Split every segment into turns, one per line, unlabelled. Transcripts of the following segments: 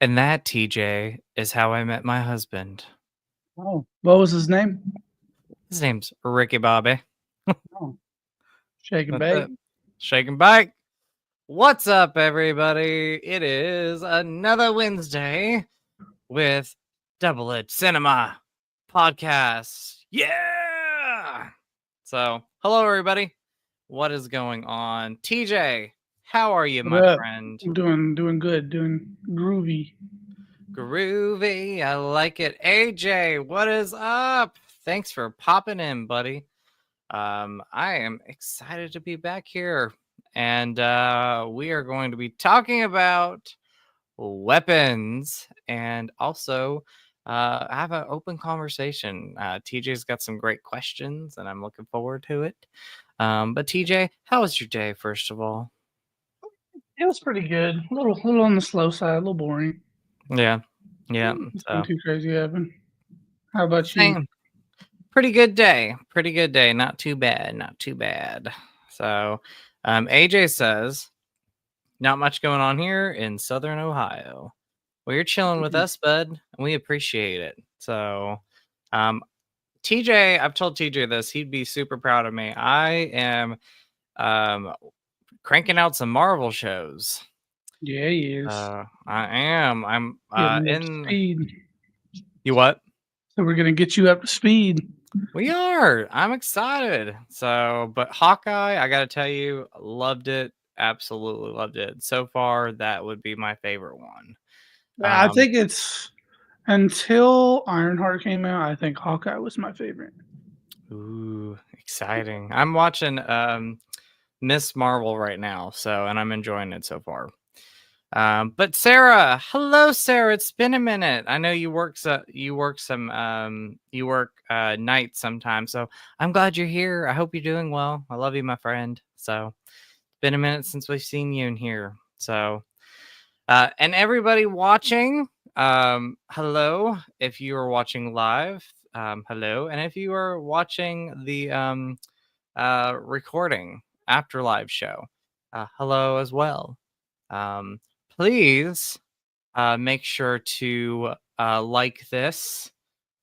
And that, TJ, is how I met my husband.
Oh, what was his name?
His name's Ricky Bobby.
Oh, Shake and
That's
Bake.
it. Shake and bake. What's up, everybody? It is another Wednesday with Double Edge Cinema Podcast. Yeah! So, hello, everybody. What is going on? TJ, how are you,
What
my
up?
friend?
Doing good, doing groovy.
Groovy. I like it. AJ, what is up? Thanks for popping in, buddy. I am excited to be back here, and we are going to be talking about weapons and also have an open conversation. TJ's got some great questions, and I'm looking forward to it. But TJ, how was your day, first of all?
It was pretty good. A little on the slow side, a little boring.
Yeah, yeah.
Nothing
So
too crazy happened. How about you?
same. Pretty good day. Pretty good day. Not too bad. Not too bad. So, AJ says, not much going on here in Southern Ohio. Well, you're chilling with us, bud, and we appreciate it. So, um, TJ, I've told TJ this. He'd be super proud of me. I am cranking out some Marvel shows.
Yeah, he is.
I am. I'm
Getting up to
in.
speed.
You what?
So we're gonna get you up to speed.
We are. I'm excited. So, but Hawkeye, I got to tell you, loved it. Absolutely loved it. So far, that would be my favorite one.
I
Um,
think it's until Ironheart came out. I think Hawkeye was my favorite.
ooh, exciting. I'm watching Miss Marvel right now, so and I'm enjoying it so far. But Sarah, hello, Sarah. It's been a minute. I know you work nights sometimes, so I'm glad you're here. I hope you're doing well. I love you, my friend. So it's been a minute since we've seen you in here. So and everybody watching, hello. If you are watching live, hello, and if you are watching the recording after live show, hello as well. Um, Please make sure to like this.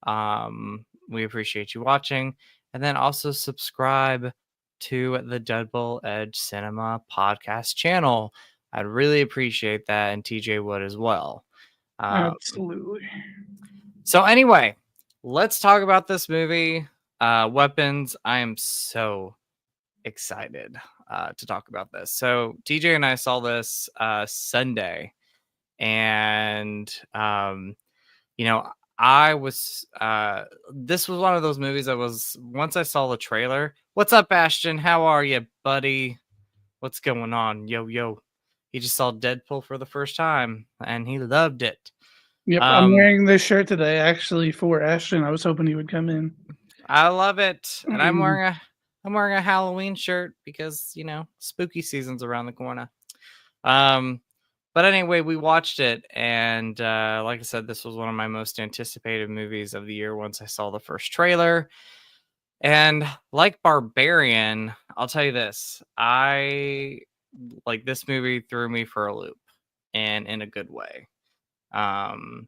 We appreciate you watching. And then also subscribe to the Double Edge Cinema podcast channel. I'd really appreciate that. And TJ would as well. Um,
Absolutely.
so, anyway, let's talk about this movie, Weapons. I am so excited to talk about this. So, TJ and I saw this Sunday and you know I was this was one of those movies that was once I saw the trailer. What's up, Ashton? How are you, buddy? What's going on? Yo. He just saw Deadpool for the first time and he loved it.
Yep, I'm
um
wearing this shirt today actually for Ashton. I was hoping he would come in.
I love it, and I'm
Mm.
wearing a Halloween shirt because spooky season's around the corner. um But anyway, we watched it, and like I said, this was one of my most anticipated movies of the year once I saw the first trailer. And like Barbarian, I'll tell you this, I like this movie threw me for a loop, and in a good way. Um,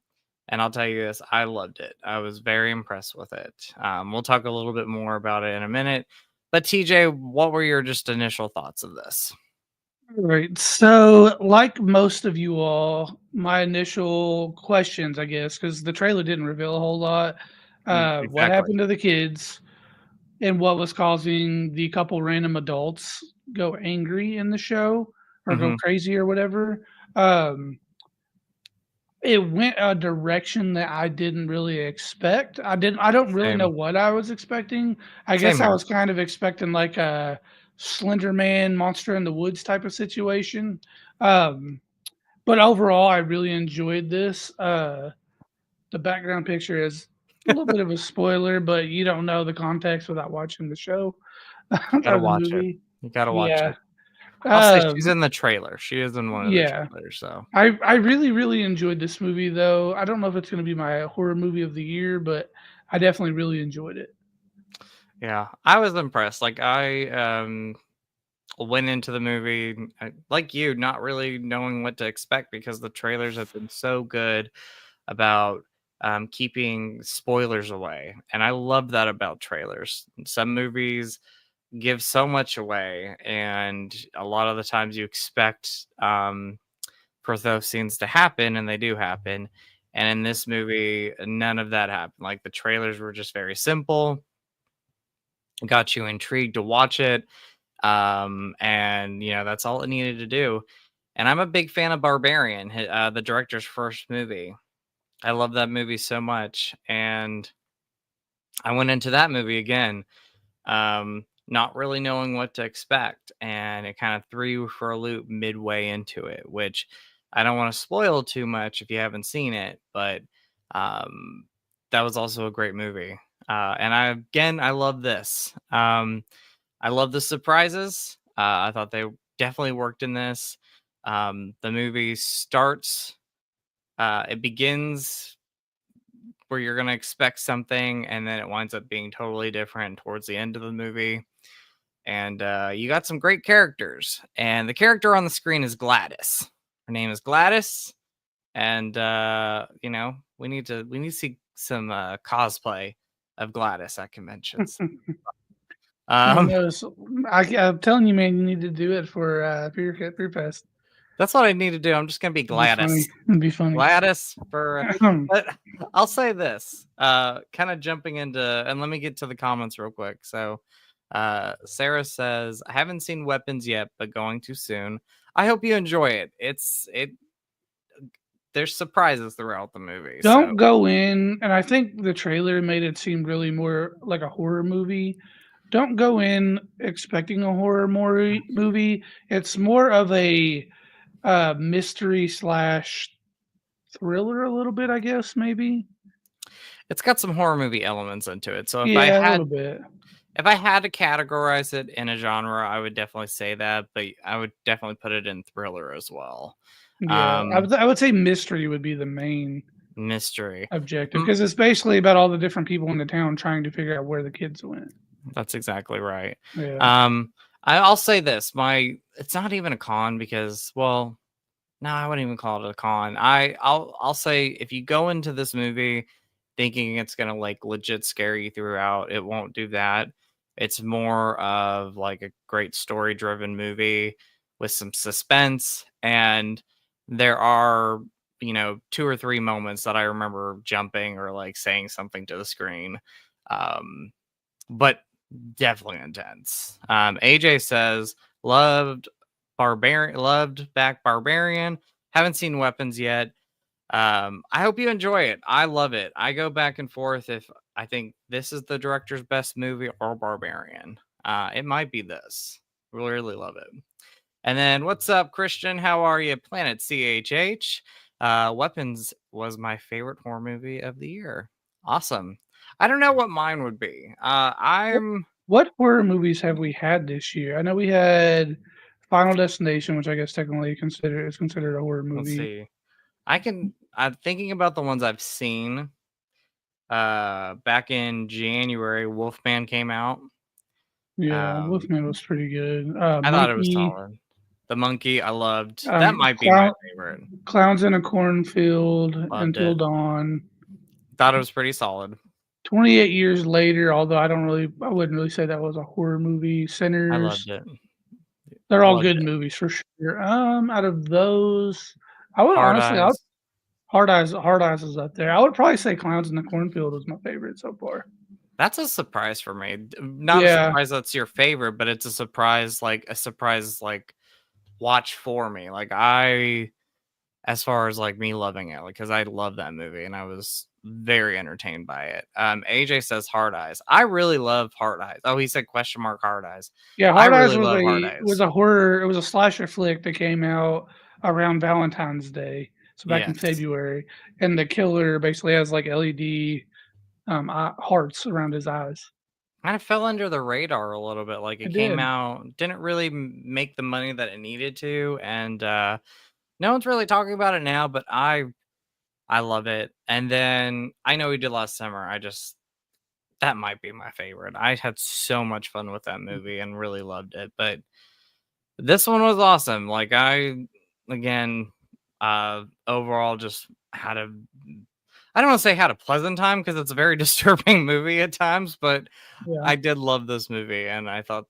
and I'll tell you this, I loved it. I was very impressed with it. We'll talk a little bit more about it in a minute. But TJ, what were your just initial thoughts of this?
Right. So, like most of you all, my initial questions, I guess, because the trailer didn't reveal a whole lot. What
Exactly.
happened to the kids and what was causing the couple random adults go angry in the show or go
Hmm.
crazy or whatever. Um, it went a direction that I didn't really expect. I don't really know
Same.
what I was expecting. I
Same
guess I
here.
was kind of expecting like a Slender Man, Monster in the Woods type of situation. Um, but overall, I really enjoyed this. The background picture is a little bit of a spoiler, but you don't know the context without watching the show
Gotta
or the
watch it.
movie.
You gotta watch
Yeah.
it. I'll say she's
Um,
in the trailer. She is in one of the
yeah.
trailers, so
I really enjoyed this movie though. I don't know if it's going to be my horror movie of the year, but I definitely really enjoyed it.
yeah. I was impressed. Like went into the movie like you, not really knowing what to expect because the trailers have been so good about keeping spoilers away. And I love that about trailers. Some movies give so much away, and a lot of the times you expect for those scenes to happen, and they do happen. And in this movie, none of that happened. Like the trailers were just very simple, got you intrigued to watch it. And that's all it needed to do. And I'm a big fan of Barbarian, the director's first movie. I love that movie so much. And I went into that movie again, not really knowing what to expect. And it kind of threw you for a loop midway into it, which I don't want to spoil too much if you haven't seen it, but um, that was also a great movie. I love this. I love the surprises. I thought they definitely worked in this. The movie starts, it begins where you're going to expect something, and then it winds up being totally different towards the end of the movie. And you got some great characters. And the character on the screen is Gladys. Her name is Gladys. And we need to see some cosplay of Gladys at conventions.
I
Um,
know. I'm telling you, man, you need to do it for Beer Fest.
That's what I need to do. I'm just gonna be
It'd be funny.
Gladys.
It'd be funny.
Gladys for but I'll say this. Kind of jumping into, and let me get to the comments real quick. So Sarah says, I haven't seen Weapons yet, but going to soon. I hope you enjoy it. There's surprises throughout the movie.
Don't go in, and I think the trailer made it seem really more like a horror movie. Don't go in expecting a horror movie. It's more of a mystery slash thriller, a little bit, I guess, maybe.
It's got some horror movie elements into it. So
Yeah, a little bit.
if I had to categorize it in a genre, I would definitely say that, but I would definitely put it in thriller as well.
Yeah, I would say mystery would be the main
Mystery
objective because it's basically about all the different people in the town trying to figure out where the kids went.
That's exactly right.
Yeah.
I'll say this: it's not even a con because, well, no, I wouldn't even call it a con. I'll say if you go into this movie thinking it's gonna like legit scare you throughout, it won't do that. It's more of like a great story driven movie with some suspense, and there are two or three moments that I remember jumping or like saying something to the screen. But definitely intense. AJ says loved back Barbarian. Haven't seen Weapons yet. I hope you enjoy it. I love it. I go back and forth if I think this is the director's best movie or Barbarian. It might be this. Really love it. And then what's up, Christian? How are you? Planet CHH. Weapons was my favorite horror movie of the year. Awesome. I don't know what mine would be.
What horror movies have we had this year? I know we had Final Destination, which I guess technically is considered a horror movie.
Let's see. I'm thinking about the ones I've seen. Back in January, Wolfman came out.
Yeah, Wolfman was pretty good.
I thought it was solid. The Monkey, I loved. That might be my favorite.
Clowns in a Cornfield, Until Dawn.
Thought it was pretty solid.
28 years later, although I wouldn't really say that was a horror movie. Sinners.
I loved it.
They're all good movies for sure. Out of those, I would Hard Eyes is up there. I would probably say Clowns in the Cornfield was my favorite so far.
That's a surprise for me. Not a surprise that's your favorite, but it's a surprise like watch for me. Like as far as like me loving it, like because I love that movie and I was very entertained by it. AJ says Hard Eyes. I really love Hard Eyes. Oh, he said question mark Hard Eyes.
Yeah, Hard Eyes was a horror. It was a slasher flick that came out around Valentine's Day, so back in February, and the killer basically has like LED hearts around his eyes.
Kind of fell under the radar a little bit. Like it came out, didn't really make the money that it needed to, and no one's really talking about it now. But I love it. And then I know we did last summer. That might be my favorite. I had so much fun with that movie and really loved it. But This one was awesome. Like I again, overall just had a I don't want to say had a pleasant time because it's a very disturbing movie at times, but
Yeah.
I did love this movie and I thought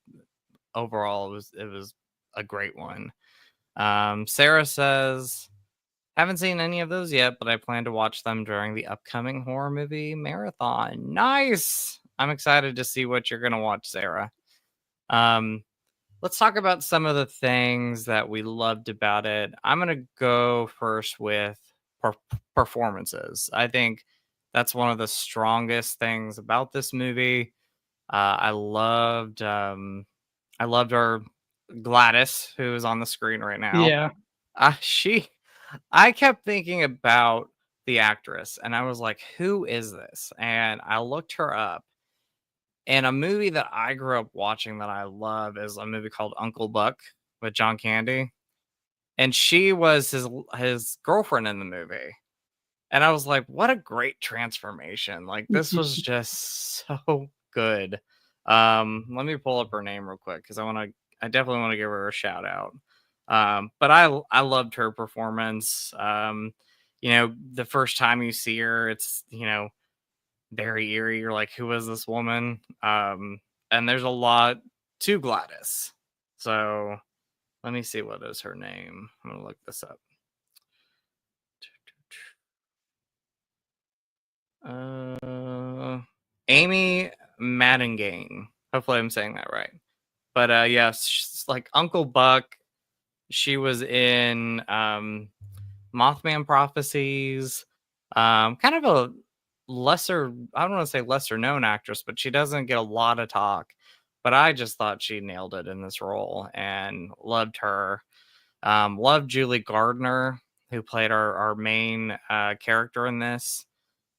overall it was a great one. Sarah says, haven't seen any of those yet, but I plan to watch them during the upcoming horror movie marathon. Nice. I'm excited to see what you're gonna watch, Sarah. Um, let's talk about some of the things that we loved about it. I'm gonna go first with per- performances. I think that's one of the strongest things about this movie. I loved our Gladys, who is on the screen right now.
Yeah.
She I kept thinking about the actress and I was like, who is this? And I looked her up. And a movie that I grew up watching that I love is a movie called Uncle Buck with John Candy. And she was his girlfriend in the movie. And I was like, what a great transformation. Like this was just so good. Let me pull up her name real quick because I definitely want to give her a shout out. But I loved her performance. The first time you see her, it's very eerie. You're like, who is this woman? And there's a lot to Gladys. So let me see what is her name. I'm gonna look this up. Amy Madingane. Hopefully I'm saying that right. But yes, like Uncle Buck. She was in Mothman Prophecies. Kind of a lesser, I don't want to say lesser known actress, but she doesn't get a lot of talk. But I just thought she nailed it in this role and loved her. Loved Julie Gardner, who played our main character in this.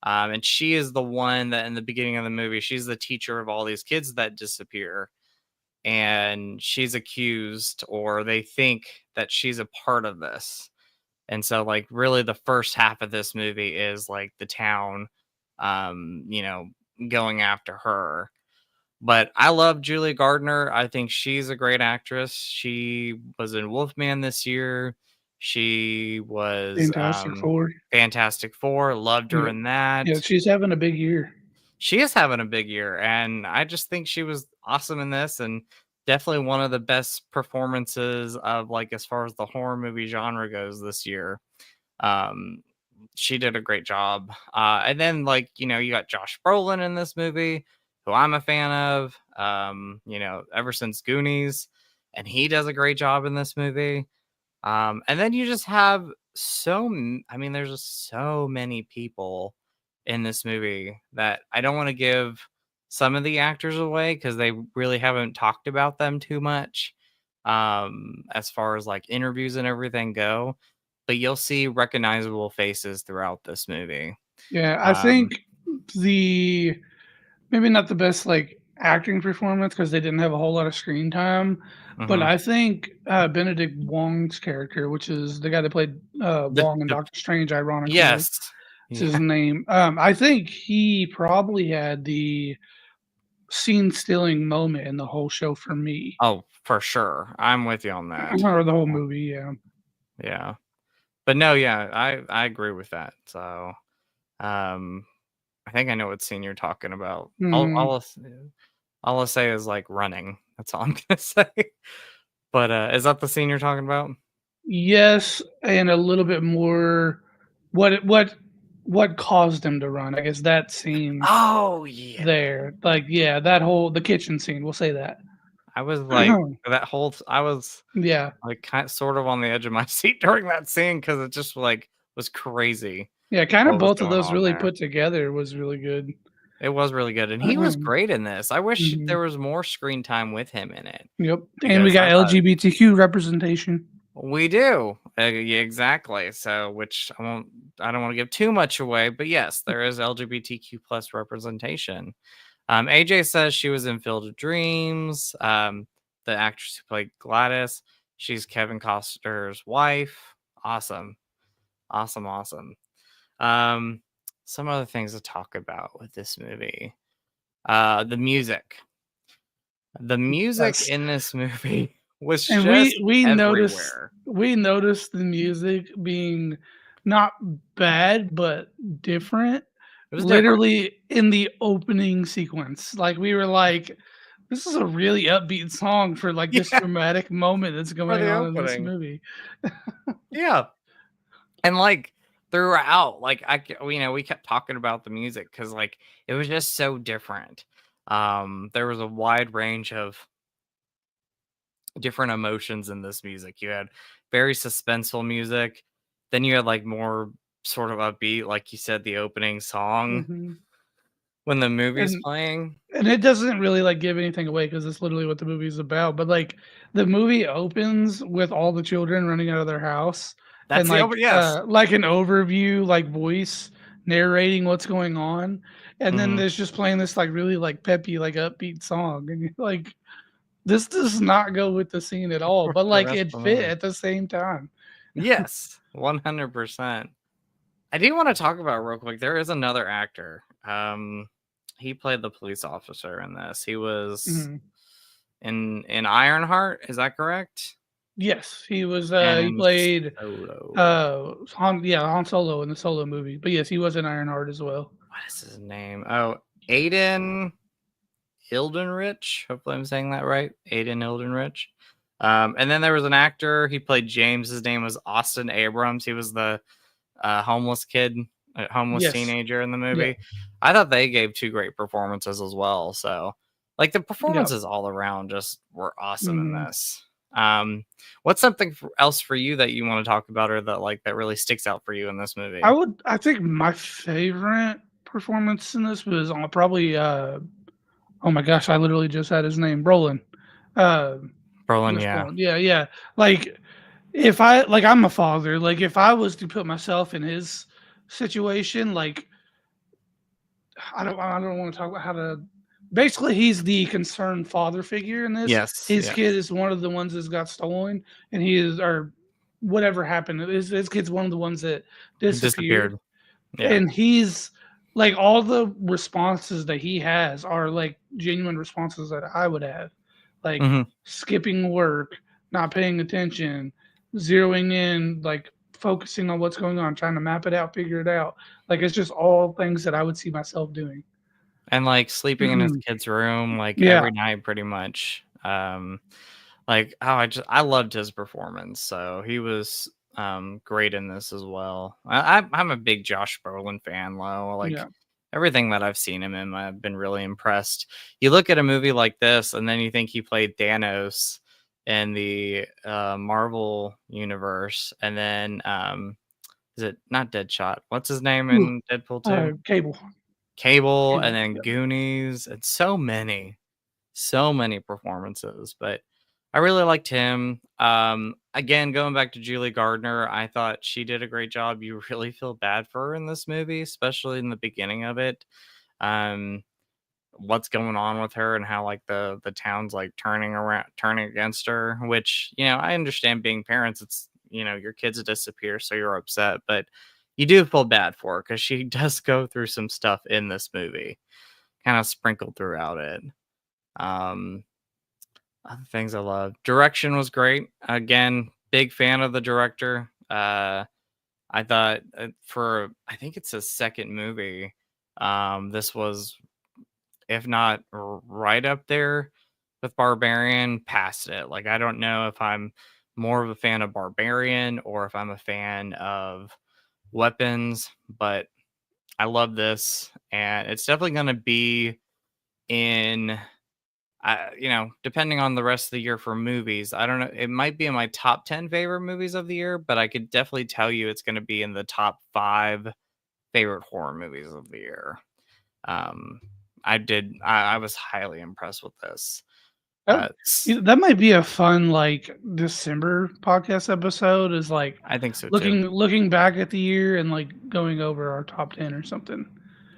And she is the one that in the beginning of the movie, she's the teacher of all these kids that disappear. And she's accused, or they think that she's a part of this. And so, like, really, the first half of this movie is like the town, um, you know, going after her. But I love Julie Gardner. I think she's a great actress. She was in Wolfman this year. She was
Fantastic Four.
Fantastic Four. Loved her
Yeah.
in
Yeah,
that.
she's having a big year.
She is having a big year, and I just think she was awesome in this, and definitely one of the best performances of like as far as the horror movie genre goes this year. Um, she did a great job. And then you got Josh Brolin in this movie, who I'm a fan of. Ever since Goonies, and he does a great job in this movie. And then you just have I mean, there's just so many people in this movie that I don't want to give some of the actors away because they really haven't talked about them too much as far as like interviews and everything go. But you'll see recognizable faces throughout this movie.
Yeah, I
Um,
think the maybe not the best, like, acting performance because they didn't have a whole lot of screen time, but
mhm.
I think, Benedict Wong's character, which is the guy that played,
the,
Wong in
the
Doctor Strange, ironically,
yes,
is his
yeah.
name. I think he probably had the scene-stealing moment in the whole show for me,
Oh, for sure. I'm with you on that.
or the whole movie, yeah.
Yeah. But no, yeah, I agree with that. So, um, I think I know what scene you're talking about.
Mhm.
All I'll say is like running. That's all I'm gonna say. But is that the scene you're talking about?
Yes, and a little bit more what caused him to run, I guess that scene
Oh yeah.
there, like, yeah, that whole the kitchen scene, we'll say that.
I was like I was
Yeah.
like kind sort of on the edge of my seat during that scene because it just like was crazy
Yeah, kinda
what was
both of
going
those
on
really
there.
put together was really good.
It was really good, and he was great in this. I wish
Mhm.
there was more screen time with him in it
Yep, and we
because
got
I thought
LGBTQ representation.
we do. Yeah, exactly. So, which I don't want to give too much away, but yes, there is LGBTQ plus representation. AJ says she was in Field of Dreams. The actress who played Gladys, she's Kevin Costner's wife. Awesome. Awesome. Awesome. Um, some other things to talk about with this movie. The music. The music
Yes.
in this movie was
And
just
we noticed
everywhere.
the music being not bad, but different,
It was different.
literally in the opening sequence. Like, we were like, "This is a really upbeat song for, like, this
Yeah,
dramatic moment that's
for
going
the
on in this
opening.
movie."
Yeah. And, like, throughout, like, we kept talking about the music because like, it was just so different. There was a wide range of different emotions in this music. You had very suspenseful music, then you had, like, more sort of upbeat, like you said, the opening song
Mhm.
when the movie's
And
playing.
it doesn't really, like, give anything away because it's literally what the movie's about, but, like, the movie opens with all the children running out of their house and,
That's the over yes.
like an overview, like, voice narrating what's going on, and then
Mhm.
there's just playing this, like, really, like, peppy, like, upbeat song, and you're like, "This does not go with the scene at all," but,
The
like,
rest
it
of the
fit
movie.
at the same time.
Yes, 100%. I do wanna talk about real quick, there is another actor. He played the police officer in this. He was
Mhm.
in Ironheart, is that correct?
Yes,
And
he
in
played,
Solo.
Han Solo in the Solo movie, but yes, he was in Ironheart as well.
What is his name? Oh, Aiden Hildenrich. Hopefully I'm saying that right. Aiden Hildenrich. And then there was an actor, he played James. His name was Austin Abrams. He was the homeless kid, homeless
Yes.
teenager in the
Yeah.
movie. I thought they gave two great performances as well. So, like the
Yeah.
performances all around just were awesome in
Mhm.
this. Um, what's something else for you that you want to talk about, or that like that really sticks out for you in this movie?
I think my favorite performance in this was on probably, oh my gosh, I literally just had his name, Brolin. Uh,
Brolin,
Chris
yeah,
Brolin. Yeah, yeah. Like, if I like, I'm a father, like, if I was to put myself in his situation, like, I don't wanna talk about how to basically, he's the concerned father figure in this.
yes,
His kid
yes,
is one of the ones that got stolen, and he is or whatever happened, his kid's one of the ones that disappeared.
disappeared. Yeah,
And he's like, all the responses that he has are like genuine responses that I would have, like
hmm
skipping work, not paying attention, zeroing in, like focusing on what's going on, trying to map it out, figure it out. Like, it's just all things that I would see myself doing.
and like sleeping in his kid's room like
Yeah.
every night, pretty much. Like, oh, I loved his performance. So he was great in this as well. I'm a big Josh Brolin fan, Lo. Like
Yeah.
everything that I've seen him in, I've been really impressed. You look at a movie like this, and then you think he played Thanos in the Marvel universe, and then is it not Deadshot? What's his name
Ooh,
in Deadpool 2?
Cable.
Cable, and
Cable.
then
Yeah.
Goonies, and so many performances, but I really liked him. Again, going back to Julie Gardner, I thought she did a great job. You really feel bad for her in this movie, especially in the beginning of it. Um, what's going on with her and how like the town's like turning against her, which, I understand being parents, it's, your kids disappear, so you're upset, but you do feel bad for her because she does go through some stuff in this movie, kind of sprinkled throughout it. Um, Other things I love. Direction was great. Again, big fan of the director. I thought for I think it's his second movie. This was, if not right up there with Barbarian, past it. Like, I don't know if I'm more of a fan of Barbarian or if I'm a fan of Weapons, but I love this, and it's definitely going to be in depending on the rest of the year for movies, I don't know. It might be in my top 10 favorite movies of the year, but I could definitely tell you it's going to be in the top 5 favorite horror movies of the year. Um, I was highly impressed with this.
That
S-
that might be a fun, like, December podcast episode, is, like,
I think so too.
looking back at the year and, like, going over our top 10 or something.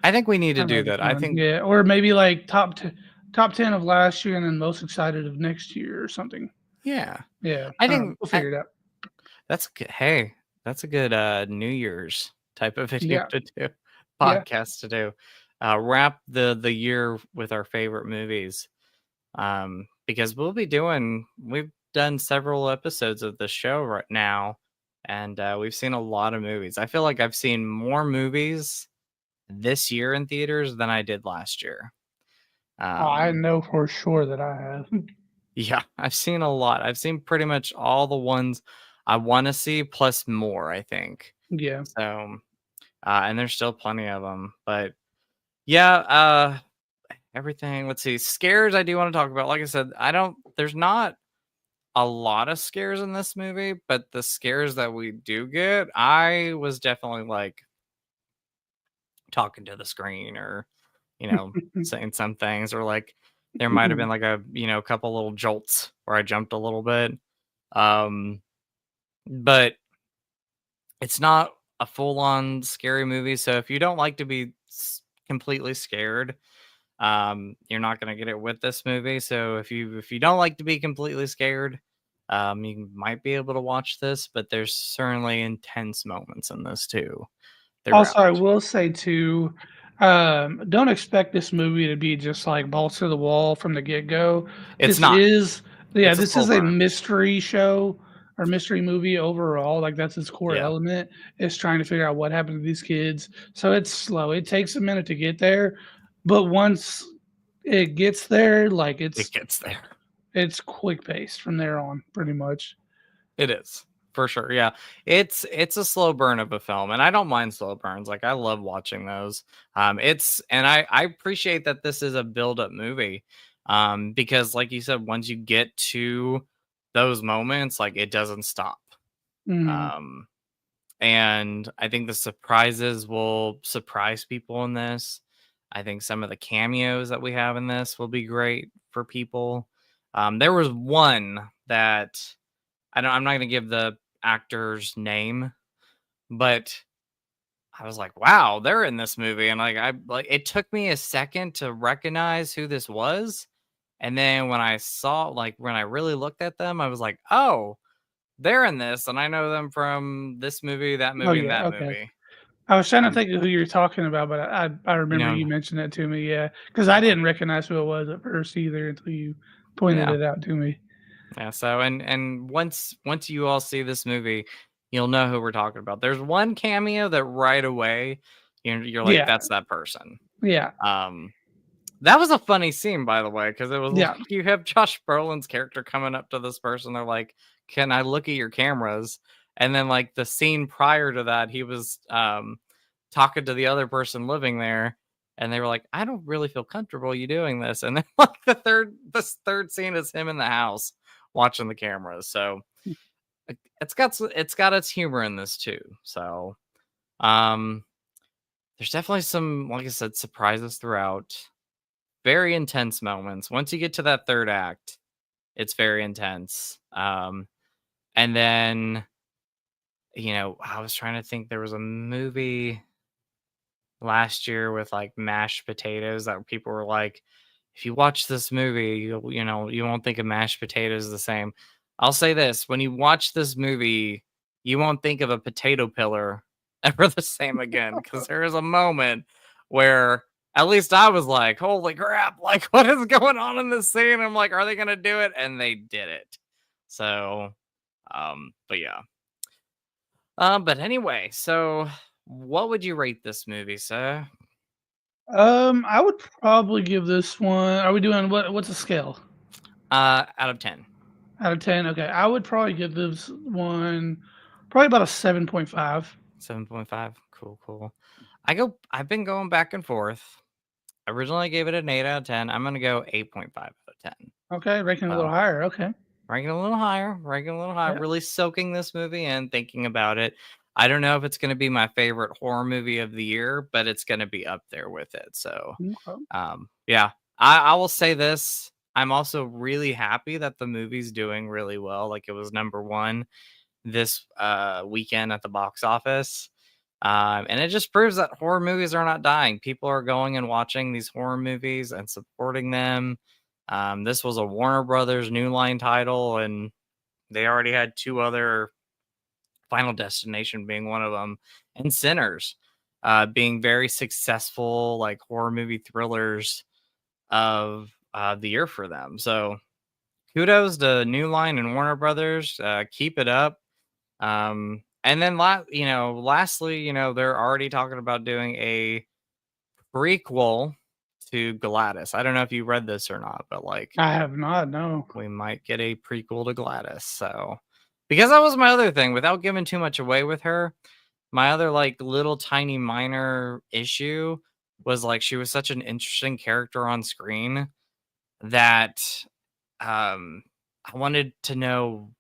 I think we need to
That
do
might be
that. I
fun.
think,
Yeah, or maybe, like, top 10 of last year and then most excited of next year or something.
yeah,
Yeah,
I
I don't know.
think
We'll figure it out.
hey, that's a good New Year's type of video
Yeah,
to do,
yeah.
podcast to do. Wrap the year with our favorite movies. Because we've done several episodes of the show right now, and we've seen a lot of movies. I feel like I've seen more movies this year in theaters than I did last year.
I
Um,
know for sure that I have.
yeah, I've seen a lot. I've seen pretty much all the ones I want to see, plus more, I think.
Yeah.
So, and there's still plenty of them. But yeah, everything. Let's see. Scares I do want to talk about. Like I said, there's not a lot of scares in this movie, but the scares that we do get, I was definitely like talking to the screen or, saying some things, or like there might have been like a couple little jolts where I jumped a little bit. Um, but it's not a full on scary movie. So if you don't like to be completely scared, you're not going to get it with this movie. So if you don't like to be completely scared, you might be able to watch this, but there's certainly intense moments in this too throughout.
Also, I will say too, don't expect this movie to be just like balls to the wall from the get go.
It's
This
not.
is, yeah,
It's a
this
slow
is a
burn.
mystery show or mystery movie overall. Like that's its core
Yeah,
element is trying to figure out what happened to these kids. So it's slow. It takes a minute to get there, but once it gets there, like
it gets there.
it's quick paced from there on, pretty much.
It is for sure. Yeah, it's a slow burn of a film, and I don't mind slow burns. Like I love watching those. I appreciate that this is a build up movie, because like you said, once you get to those moments, like it doesn't stop.
Mhm.
Um, and I think the surprises will surprise people in this. I think some of the cameos that we have in this will be great for people. There was one that I'm not gonna give the actor's name, but I was like, "Wow, they're in this movie," and it took me a second to recognize who this was, and then when I really looked at them, I was like, "Oh, they're in this, and I know them from this movie, that
Oh
movie, and
yeah,
that
okay.
movie."
I was trying to
Um,
think of who you're talking about, but I
you
remember
know,
you mentioned that to me, yeah, because I didn't recognize who it was at first either until you pointed
yeah,
it out to me.
yeah. So, and once you all see this movie, you'll know who we're talking about. There's one cameo that right away you're like,
Yeah,
"That's that person."
yeah,
Um, That was a funny scene, by the way, because it was
yeah.
like you have Josh Brolin's character coming up to this person. They're like, "Can I look at your cameras?" And then, like the scene prior to that, he was talking to the other person living there, and they were like, "I don't really feel comfortable you doing this." And then, like this third scene is him in the house watching the cameras. So it's got its humor in this too. So um, there's definitely some, like I said, surprises throughout. Very intense moments. Once you get to that third act, it's very intense. And then, I was trying to think there was a movie last year with like mashed potatoes that people were like, if you watch this movie, you won't think of mashed potatoes the same. I'll say this, when you watch this movie, you won't think of a potato pillar ever the same again. Cause there is a moment where at least I was like, holy crap, like what is going on in this scene? I'm like, are they gonna do it? And they did it. So but yeah. But anyway, so what would you rate this movie, sir?
I would probably give this one. Are we doing what's the scale?
Out of 10.
Out of 10? Okay, I would probably give this one probably about a 7.5.
7.5. Cool, cool. I've been going back and forth. Originally I gave it an 8 out of 10. I'm gonna go 8.5 out of 10.
Okay, ranking a little
So
higher. Okay,
ranking a little higher,
yeah,
really soaking this movie in, thinking about it. I don't know if it's gonna be my favorite horror movie of the year, but it's gonna be up there with it. So
okay.
yeah. I will say this. I'm also really happy that the movie's doing really well. Like it was number one this weekend at the box office. And it just proves that horror movies are not dying. People are going and watching these horror movies and supporting them. This was a Warner Brothers New Line title, and they already had two other, Final Destination being one of them, and Sinners being very successful, like horror movie thrillers of the year for them. So kudos to New Line and Warner Brothers. Keep it up. And then lastly, they're already talking about doing a prequel to Gladys. I don't know if you read this or not, but like
I have not. No.
we might get a prequel to Gladys. So because that was my other thing, without giving too much away with her, my other like little tiny minor issue was like she was such an interesting character on screen that I wanted to know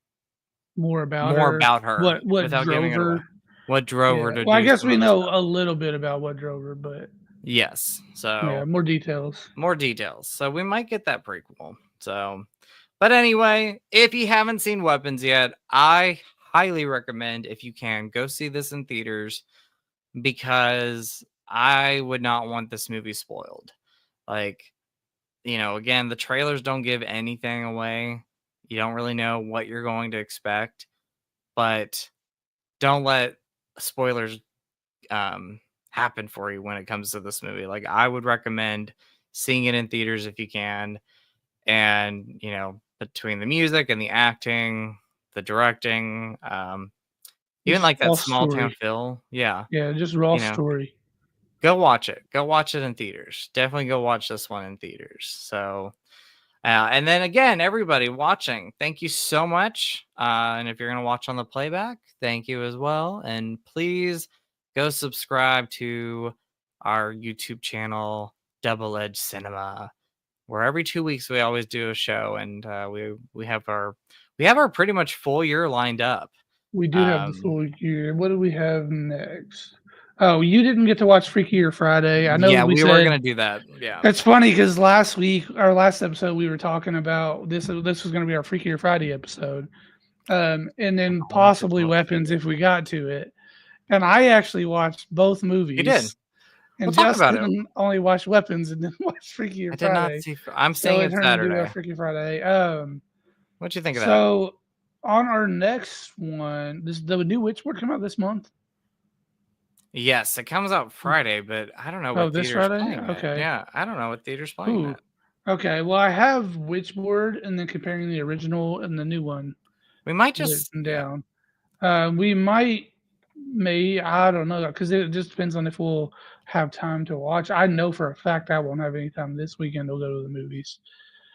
More about
more
her.
about her
What
without giving
drove
it away.
her?
What drove her
Yeah.
to
Well, I
do
guess
some
we
of the
know
stuff.
a little bit about what drove her, but
Yes.
yeah,
So
more details.
more details. So we might get that prequel. So, but anyway, if you haven't seen Weapons yet, I highly recommend, if you can, go see this in theaters, because I would not want this movie spoiled. Like, again, the trailers don't give anything away. You don't really know what you're going to expect, but don't let spoilers happen for you when it comes to this movie. Like, I would recommend seeing it in theaters if you can. And, between the music and the acting, the directing, even
Just
like that
raw
small town
story.
feel. Yeah.
Yeah, just raw
You know,
story.
go watch it. Go watch it in theaters. Definitely go watch this one in theaters. So, and then again, everybody watching, thank you so much. And if you're going to watch on the playback, thank you as well. And please go subscribe to our YouTube channel, Double Edge Cinema, where every 2 weeks we always do a show, and we have our pretty much full year lined up.
We do have the
Um,
full year. What do we have next? Oh, you didn't get to watch Freakier Friday. I know
yeah,
we
we were
said
gonna do that. Yeah,
it's funny because last week, our last episode, we were talking about this. This was going to be our Freakier Friday episode, and then
I want to
possibly
love to see
Weapons
it.
if we got to it. And I actually watched both
You did.
movies,
We'll
and
talk about it.
Justin only watched Weapons and then watched
I
Freakier
did not
Friday.
see. I'm
So
seeing
it
it
turned into a
Saturday.
Freaky Friday.
What'd you think of that?
So on our next one, this the new Witchboard come out this month.
Yes, it comes out Friday, but I don't know
Oh,
what
this
theater's
Friday?
playing it.
Okay.
Yeah, I don't know what theater's playing
Ooh.
that.
Okay. Well, I have Witchboard and then comparing the original and the new one
We might just,
written
yeah.
down. We may, I don't know, because it just depends on if we'll have time to watch. I know for a fact I won't have any time this weekend to go to the movies.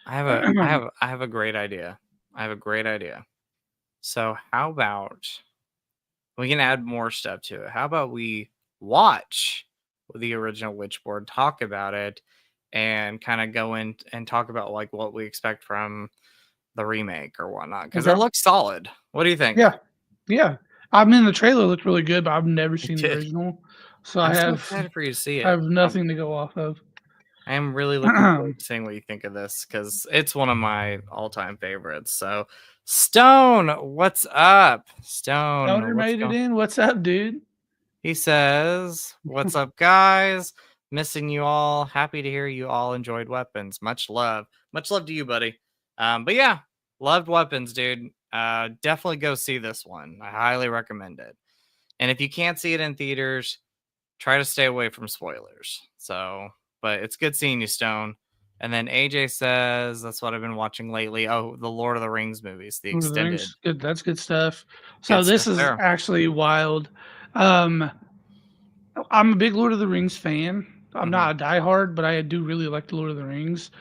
I have a great idea. I have a great idea. So how about we can add more stuff to it? How about we watch the original Witchboard, talk about it, and kind of go in and talk about like what we expect from the remake or whatnot, because it
Okay.
looks solid. What do you think?
Yeah. Yeah. I mean, the trailer looked really good, but I've never
It
seen the
did.
original. So
I'm so excited for you to see
I
it.
have nothing to go off of.
I am really looking forward to seeing what you think of this, because it's one of my all-time favorites. So, Stone, what's up?
Stoner
Stone, what's
made it
going?
in. What's up, dude?
He says, "What's up, guys? Missing you all. Happy to hear you all enjoyed Weapons. Much love. Much love to you, buddy. But yeah, loved Weapons, dude. Definitely go see this one. I highly recommend it. And if you can't see it in theaters, try to stay away from spoilers. So, but it's good seeing you, Stone." And then AJ says, "That's what I've been watching lately. Oh, the Lord of the Rings movies, the
Lord of the
extended.
Rings. Good. That's good stuff. So
Good
this
stuff
is
there."
actually wild. Um, I'm a big Lord of the Rings fan. I'm
Mhm.
not a diehard, but I do really like the Lord of the Rings.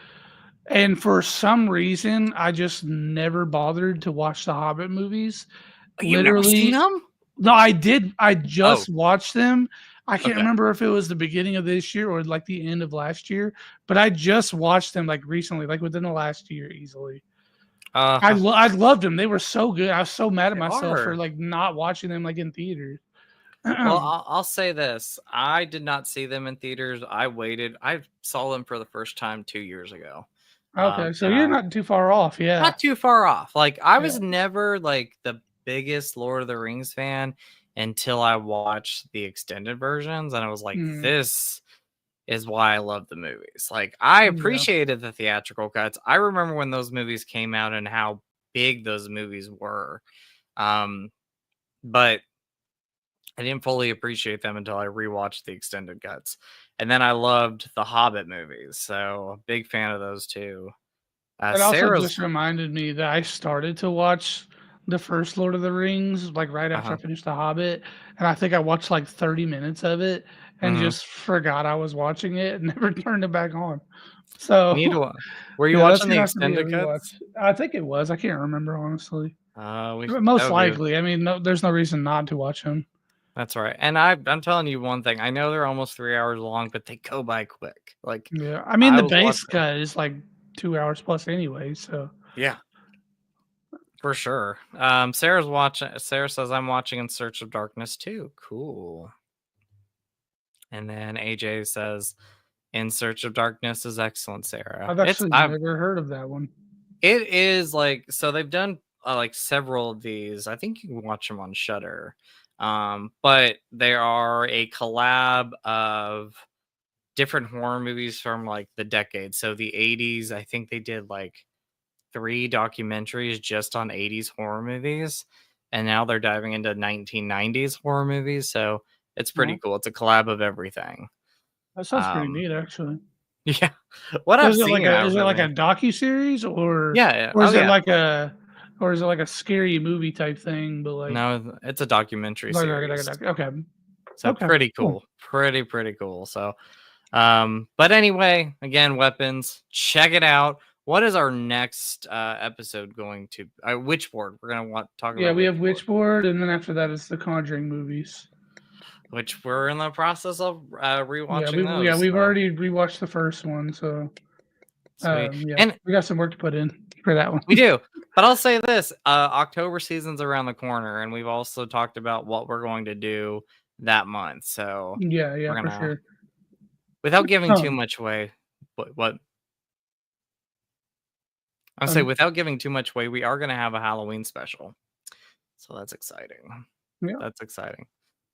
And for some reason, I just never bothered to watch the Hobbit movies.
You've never seen
Literally,
them?
no, I did. I
Oh,
just watched them. I can't
okay.
remember if it was the beginning of this year or like the end of last year, but I just watched them like recently, like within the last year easily.
Uh,
I loved them. They were so good. I was so mad at
they
myself for
are.
like not watching them like in theaters.
Well, I'll say this. I did not see them in theaters. I waited. I saw them for the first time 2 years ago.
Okay, so
And
you're
I
not too far off. Yeah.
not too far off. Like, I
Yeah.
was never like the biggest Lord of the Rings fan until I watched the extended versions, and I was like,
Mm,
this is why I love the movies. Like, I
yeah.
appreciated the theatrical cuts. I remember when those movies came out and how big those movies were. Um, but I didn't fully appreciate them until I rewatched the extended cuts. And then I loved the Hobbit movies. So, big fan of those too.
It also
Sarah's.
just reminded me that I started to watch the first Lord of the Rings, like, right after I
Uh-huh.
finished The Hobbit, and I think I watched, like, 30 minutes of it and
Mhm.
just forgot I was watching it and never turned it back on. So,
Need to were you
yeah, that's
watching the
gonna have to be a
extended
rewatch.
cuts?
I think it was, I can't remember, honestly.
We
But
that
most
would be
likely, I mean, no there's no reason not to watch them.
that's right, and I'm telling you one thing, I know they're almost 3 hours long, but they go by quick, like,
Yeah, I mean,
I
the
was
base
watching.
cut is, like, 2 hours plus anyway, so
Yeah, for sure. Sarah says, "I'm watching In Search of Darkness too." Cool. And then AJ says, "In Search of Darkness is excellent, Sarah."
I've actually never heard of that one.
It is like so they've done like several of these. I think you can watch them on Shutter. But they are a collab of different horror movies from like the decade. So the 80s, I think they did like 3 documentaries just on 80s horror movies. And now they're diving into 1990s horror movies. So it's pretty
Oh,
cool. It's a collab of everything.
that sounds pretty
Um,
neat, actually.
yeah. What
So
I've seen, I
is it like
really
a docu-series
yeah, yeah.
or
Oh
is it
yeah.
like a or is it like a scary movie type thing, but like
No, it's a documentary series.
okay.
So
Okay,
pretty
cool.
cool. Pretty cool. So but anyway, again, weapons, check it out. What is our next episode going to Witchboard. We're gonna want talk
Yeah,
about
we have
Witchboard,
Witchboard, and then after that it's the Conjuring movies.
which we're in the process of
Yeah,
rewatching those.
we've
So
already rewatched the first one, so
sweet.
yeah,
And
we got some work to put in for that one.
we do. But I'll say this, October season's around the corner, and we've also talked about what we're going to do that month. So
Yeah,
we're
yeah, for
gonna
sure.
without giving too
Um,
much away, what I'll say
um,
without giving too much away, we are gonna have a Halloween special. So that's exciting.
yeah,
That's exciting.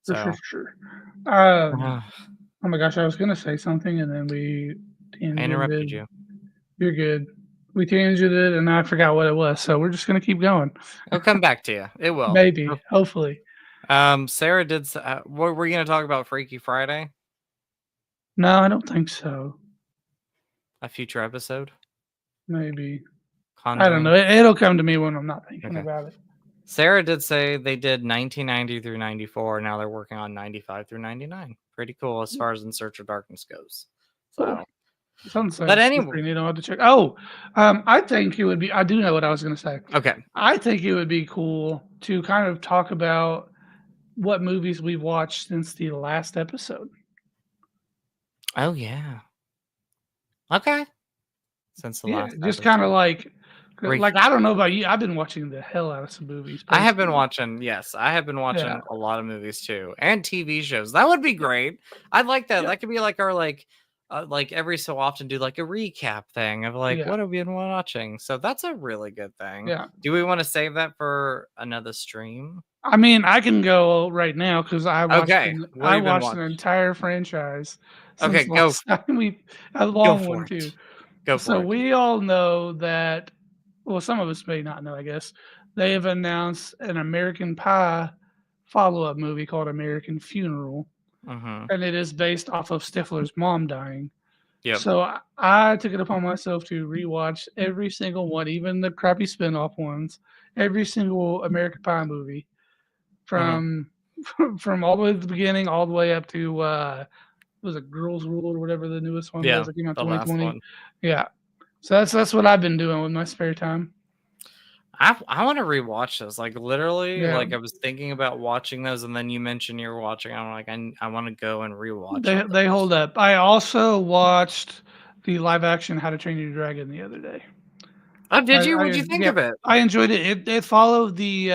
for sure,
So
for sure.
uh,
Oh my gosh, I was gonna say something and then we
I interrupted
tangented.
you.
You're good. We tangented and I forgot what it was, so we're just gonna keep going.
It'll come back to you. It will.
Maybe, hopefully.
Sarah did. What were you gonna talk about? Freaky Friday,
No, I don't think so.
a future episode.
Maybe. I don't
Conjuring.
know. It'll come to me when I'm not thinking
Okay.
about it.
Sarah did say they did 1990 through 94. Now they're working on 95 through 99. Pretty cool as far as In Search of Darkness goes.
Cool.
So,
Sounds
but
sounds
anyway,
pretty neat. I'll have to check. Oh, I think it would be. I do know what I was gonna say.
okay.
I think it would be cool to kind of talk about what movies we've watched since the last episode.
Oh yeah. Okay. Since the
Yeah,
last
just kinda
episode. Re-
like, I don't know about you, I've been watching the hell out of some movies
I have been
personally.
watching, yes, I have been
Yeah,
watching a lot of movies too, and TV shows. That would be great. I'd like that.
yeah,
That could be like our like every so often do like a recap thing of like
yeah,
what have we been watching. So that's a really good thing.
yeah.
Do we want to save that for another stream?
I mean, I can go right now because
Okay, what
I
have you been
watched an
watching?
entire franchise
Okay,
since last time we a
go
long one
for
too.
it. Go
So
for it.
we all know that well, some of us may not know, I guess. They have announced an American Pie follow-up movie called American Funeral,
Mm-hmm.
and it is based off of Stifler's mom dying.
Yep.
So I took it upon myself to rewatch every single one, even the crappy spin-off ones, every single American Pie movie
Mm-hmm.
from from all the way at the beginning all the way up to was it Girls Rule or whatever the newest one was
Yeah,
that came out
the last
2020.
one.
Yeah. So that's what I've been doing with my spare time.
I want to rewatch those. Like literally,
Yeah.
like I was thinking about watching those, and then you mentioned you were watching. I'm like, I want to go and rewatch all
They
those.
hold up. I also watched the live action How to Train Your Dragon the other day.
Oh, did you? What'd you think
Yeah,
of it?
I enjoyed it. It followed the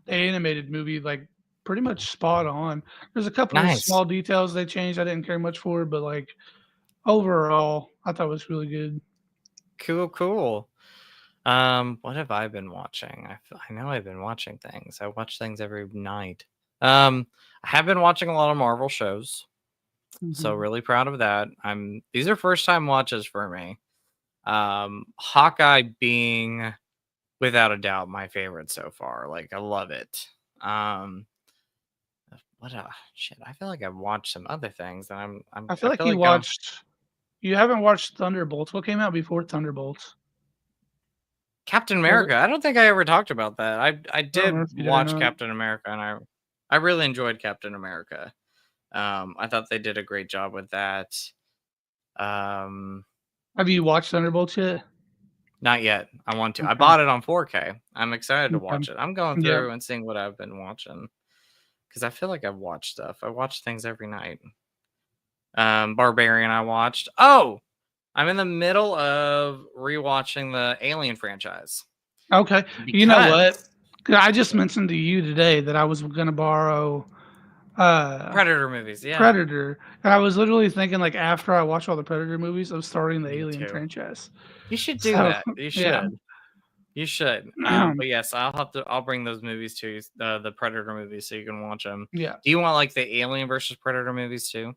animated movie like pretty much spot on. There's a couple of
Nice.
small details they changed I didn't care much for, but like overall, I thought it was really good.
Cool. What have I been watching? I know I've been watching things. I watch things every night. I have been watching a lot of Marvel shows, so
Mhm.
really proud of that. These are first time watches for me. Hawkeye being without a doubt my favorite so far. Like I love it. Um, what shit? I feel like I've watched some other things, and
I
I
feel like
feel like I'm
you haven't watched Thunderbolts. What came out before Thunderbolts?
Captain America. I don't think I ever talked about that. I
I don't remember
did
if you did or
watch
not.
Captain America, and I really enjoyed Captain America. I thought they did a great job with that. Um,
Have you watched Thunderbolts yet?
Not yet. I want to. I
Okay.
bought it on 4K. I'm excited to
Okay.
watch it. I'm going
Yeah.
through and seeing what I've been watching because I feel like I've watched stuff. I watch things every night. Barbarian. I watched. Oh, I'm in the middle of rewatching the Alien franchise
Okay. You know what?
because
'Cause I just mentioned to you today that I was gonna borrow
Predator movies. Yeah,
Predator, and I was literally thinking, like, after I watch all the Predator movies, of starting the
me
Alien
too.
franchise.
You should do
So,
that. You
yeah.
should. You should. But yes, I'll bring those movies to you, the Predator movies, so you can watch them.
Yeah.
Do you want like the Alien versus Predator movies too?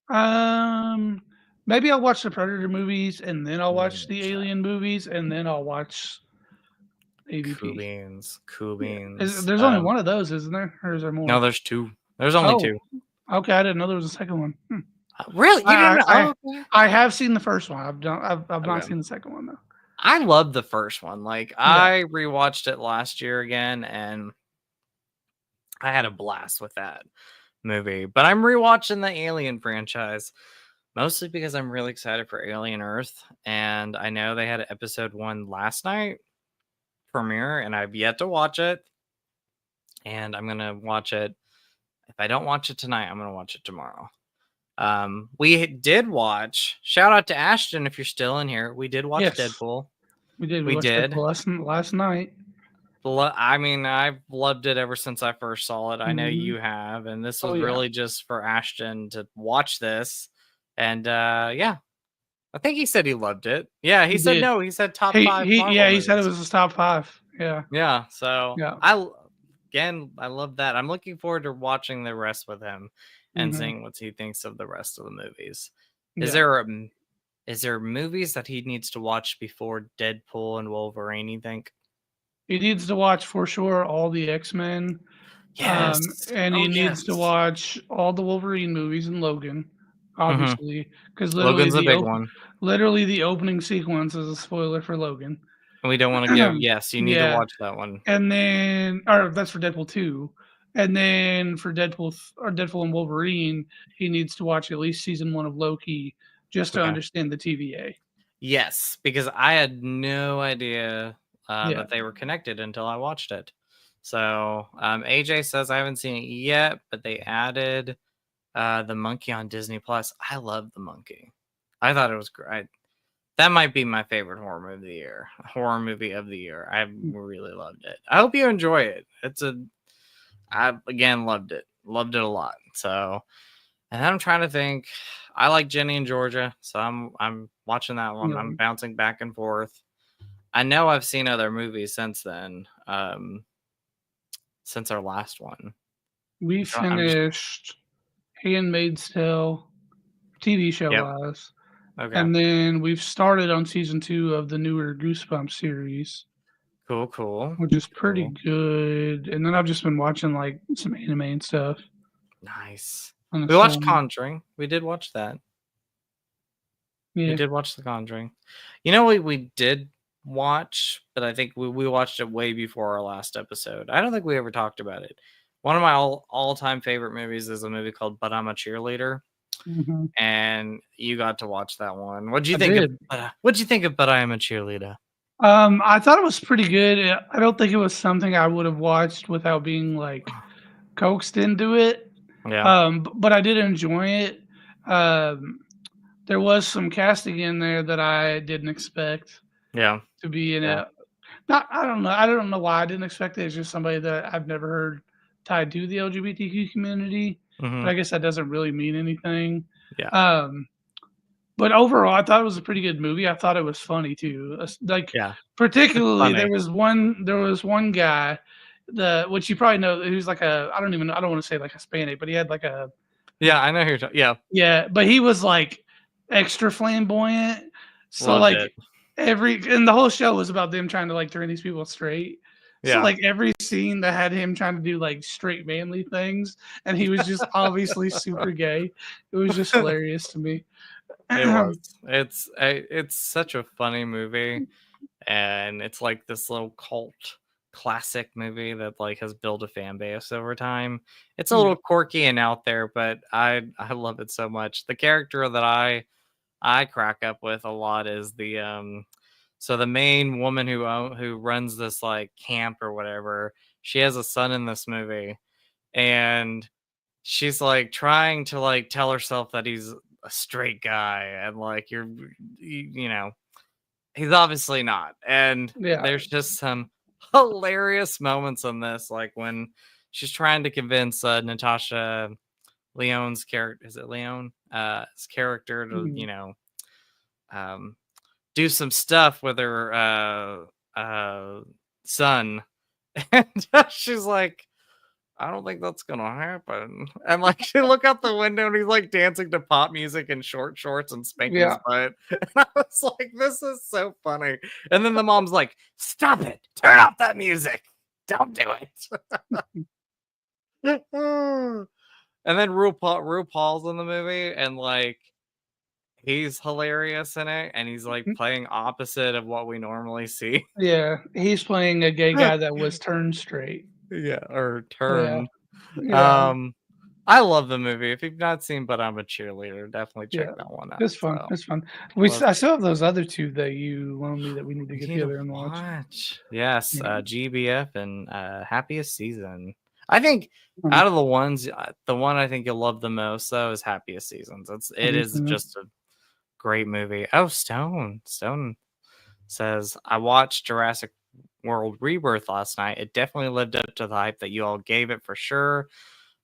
Um, maybe I'll watch the Predator movies, and then I'll watch
Mm,
the
shot.
Alien movies, and then I'll watch
Cool
AVP.
beans. Cool
Yeah.
beans.
There's only one of those, isn't there? Or is there
No,
more?
there's two. There's only
Oh,
two.
okay, I didn't know there was a second one. Hmm.
Really? You didn't
I
know?
I I
Oh, okay.
I have seen the first one. I've not
Okay.
seen the second one, though.
I love the first one. Like
Yeah.
I rewatched it last year again, and I had a blast with that movie. But I'm rewatching the Alien franchise mostly because I'm really excited for Alien Earth, and I know they had episode 1 last night premiere, and I've yet to watch it. And I'm gonna watch it. If I don't watch it tonight, I'm gonna watch it tomorrow. We did watch. Shout out to Ashton if you're still in here. We did watch
Yes,
Deadpool.
we did. We
We
watched
did.
Deadpool last night.
I mean, I've loved it ever since I first saw it. I know
Mhm.
you have, and this
Oh,
was
yeah.
really just for Ashton to watch this. And yeah, I think he said he loved it. Yeah, he
He
said
did.
no. He said top 5 Marvel
Yeah, he said it
movies.
was his top 5. Yeah.
Yeah, so
Yeah.
again, I love that. I'm looking forward to watching the rest with him and
Mhm.
seeing what he thinks of the rest of the movies. Is
Yeah.
there is there movies that he needs to watch before Deadpool and Wolverine, you think?
He needs to watch for sure all the X-Men,
Yes.
and
Oh,
he needs to
yes.
watch all the Wolverine movies and Logan,
Mhm.
obviously, because
Logan's a big one.
literally the opening sequence is a spoiler for Logan.
We don't wanna give yes, you need to
Yeah,
watch that one.
and then or that's for Deadpool 2, and then for Deadpool and Wolverine, he needs to watch at least season 1 of Loki just to
Okay.
understand the TVA.
Yes, because I had no idea,
Yeah.
that they were connected until I watched it. So, AJ says I haven't seen it yet, but they added, the monkey on Disney Plus. I love the monkey. I thought it was great. That might be my favorite horror movie of the year. I really loved it. I hope you enjoy it. I again loved it a lot. So, and then I'm trying to think. I like Jenny and Georgia, so I'm watching that one.
Yeah.
I'm bouncing back and forth. I know I've seen other movies since then, since our last one.
We
I'm just
finished Handmaid's Tale, TV show
yep.
wise,
Okay.
and then we've started on season 2 of the newer Goosebumps series,
Cool.
which is pretty
Cool.
good. And then I've just been watching like some anime and stuff.
Nice.
On the
We watched
phone.
Conjuring. We did watch that. We
Yeah.
did watch The Conjuring. You know what we did watch, but I think we watched it way before our last episode. I don't think we ever talked about it. One of my all-time favorite movies is a movie called But I'm a Cheerleader,
Mhm.
and you got to watch that one. What'd you
I
think of
did.
what'd you think of But I Am a Cheerleader?
I thought it was pretty good. I don't think it was something I would have watched without being like coaxed into it.
Yeah.
But I did enjoy it. Um, there was some casting in there that I didn't expect
Yeah.
to be in
Yeah.
it. Not I don't know. I don't know why I didn't expect it. It's just somebody that I've never heard tied to the LGBTQ community. But
Mhm.
I guess that doesn't really mean anything.
Yeah.
But overall, I thought it was a pretty good movie. I thought it was funny too. Like
Yeah. It's
particularly,
funny.
there was one guy, which you probably know, he was like I don't want to say like Hispanic, but he had like a
Yeah, I know who you're talking. Yeah.
yeah, but he was like extra flamboyant. So
Loved
like
it.
and the whole show was about them trying to like turn these people straight. So
Yeah.
like every scene that had him trying to do like straight manly things, and he was just obviously super gay. It was just hilarious to me.
It was. It's such a funny movie. and it's like this little cult classic movie that like has built a fan base over time. It's a
Yeah.
little quirky and out there, but I love it so much. The character that I crack up with a lot is so the main woman who runs this like camp or whatever. She has a son in this movie, and she's like trying to like tell herself that he's a straight guy, and like you know, he's obviously not. And
Yeah.
there's just some hilarious moments in this, like when she's trying to convince Natasha Leone's character, is it Leone? His character to,
Mhm.
um, do some stuff with her son, and she's like, I don't think that's gonna happen. And like she look out the window and he's like dancing to pop music in short shorts and spanking his
Yeah.
butt. And I was like, this is so funny. And then the mom's like, stop it, turn off that music. Don't do it. And then RuPaul's in the movie, and like he's hilarious in it, and he's like
Mm,
playing opposite of what we normally see.
yeah, he's playing a gay guy that was turned straight.
Yeah, or
Yeah,
turn.
yeah,
Um, I love the movie. If you've not seen But I'm a Cheerleader, definitely check
yeah.
that one out.
It's fun,
So
it's fun.
love
I still have those other 2 that you loaned me that we need to
we
get
need to
together and watch.
watch. Yes,
Yeah,
GBF and Happiest Season. I think
um,
out of the ones, the one I think you'll love the most though is Happiest Seasons. It is
mhm,
just a great movie. Oh, Stone says I watched Jurassic World Rebirth last night. It definitely lived up to the hype that you all gave it for sure.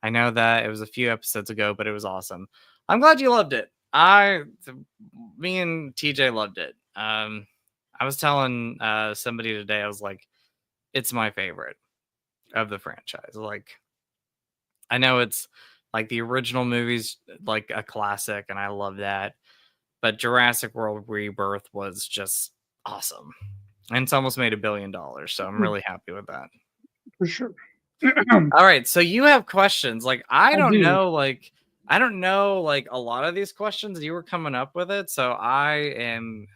I know that it was a few episodes ago, but it was awesome. I'm glad you loved it. Me and TJ loved it. I was telling somebody today, I was like, it's my favorite of the franchise. Like, I know it's like the original movies, like a classic, and I love that. But Jurassic World Rebirth was just awesome. And it's almost made $1 billion. So I'm
yeah,
really happy with that.
for sure.
All right, so you have questions. Like
I do.
I don't know like a lot of these questions. You were coming up with it, so I'm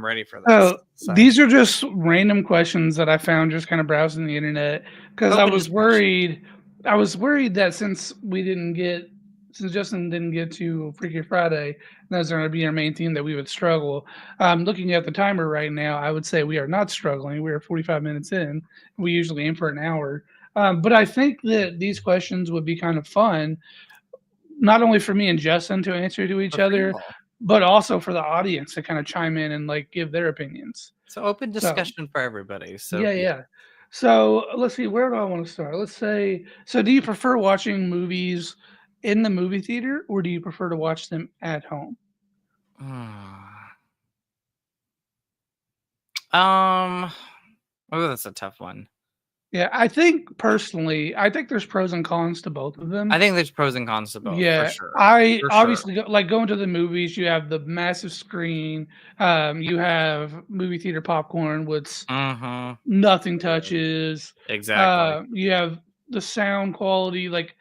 ready for this.
So,
So
these are just random questions that I found just kinda browsing the internet because
open discussion.
I was worried that since Justin didn't get to Freaky Friday, that was gonna be our main theme that we would struggle. Looking at the timer right now, I would say we are not struggling. We are 45 minutes in. We usually aim for an hour. But I think that these questions would be kind of fun, not only for me and Justin to answer to each
For free
other,
ball.
but also for the audience to kinda chime in and, like, give their opinions.
So open
So,
discussion for everybody. So
yeah,
yeah.
yeah. So, let's see, where do I wanna start? Let's say so do you prefer watching movies in the movie theater, or do you prefer to watch them at home?
um oh, that's a tough one.
Yeah, I think personally, I think there's pros and cons to both of
I
them.
think there's pros and cons to both, for
Yeah,
sure.
I
For sure.
obviously going to the movies, you have the massive screen, you have movie theater popcorn, which
Mm-hmm.
nothing touches.
Exactly.
You have the sound quality, like,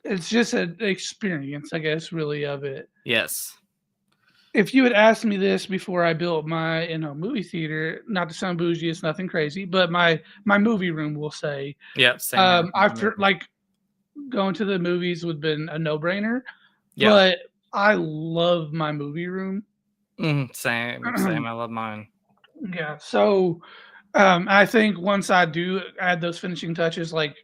it's just an experience, I guess, really, of it.
Yes.
If you had asked me this before I built my, movie theater, not to sound bougie, it's nothing crazy, but my movie room, we'll say,
Yep. Same here.
after like, going to the movies would have been a no-brainer,
Yeah.
but I love my movie room.
Same. Same. I love mine.
Yeah, so, I think once I do add those finishing touches, like,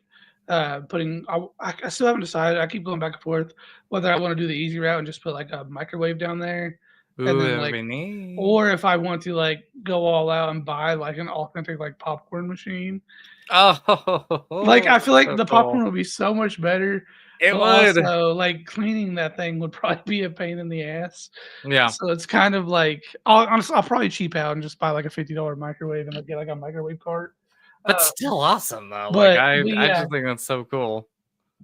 putting I still haven't decided, I keep going back and forth whether I wanna do the easy route and just put, like, a microwave down there, and
Ooh,
then,
that would
like
be neat.
or if I want to, like, go all out and buy, like, an authentic, like, popcorn machine. Like,
Oh,
I feel like
so
the
cool.
popcorn would be so much better,
It
but
would.
also, like, cleaning that thing would probably be a pain in the ass.
Yeah.
So it's kind of like I'll probably cheap out and just buy, like, a $50 microwave and, like, get, like, a microwave cart.
But
Uh,
still awesome though. Like
but
I
yeah,
just think that's so cool.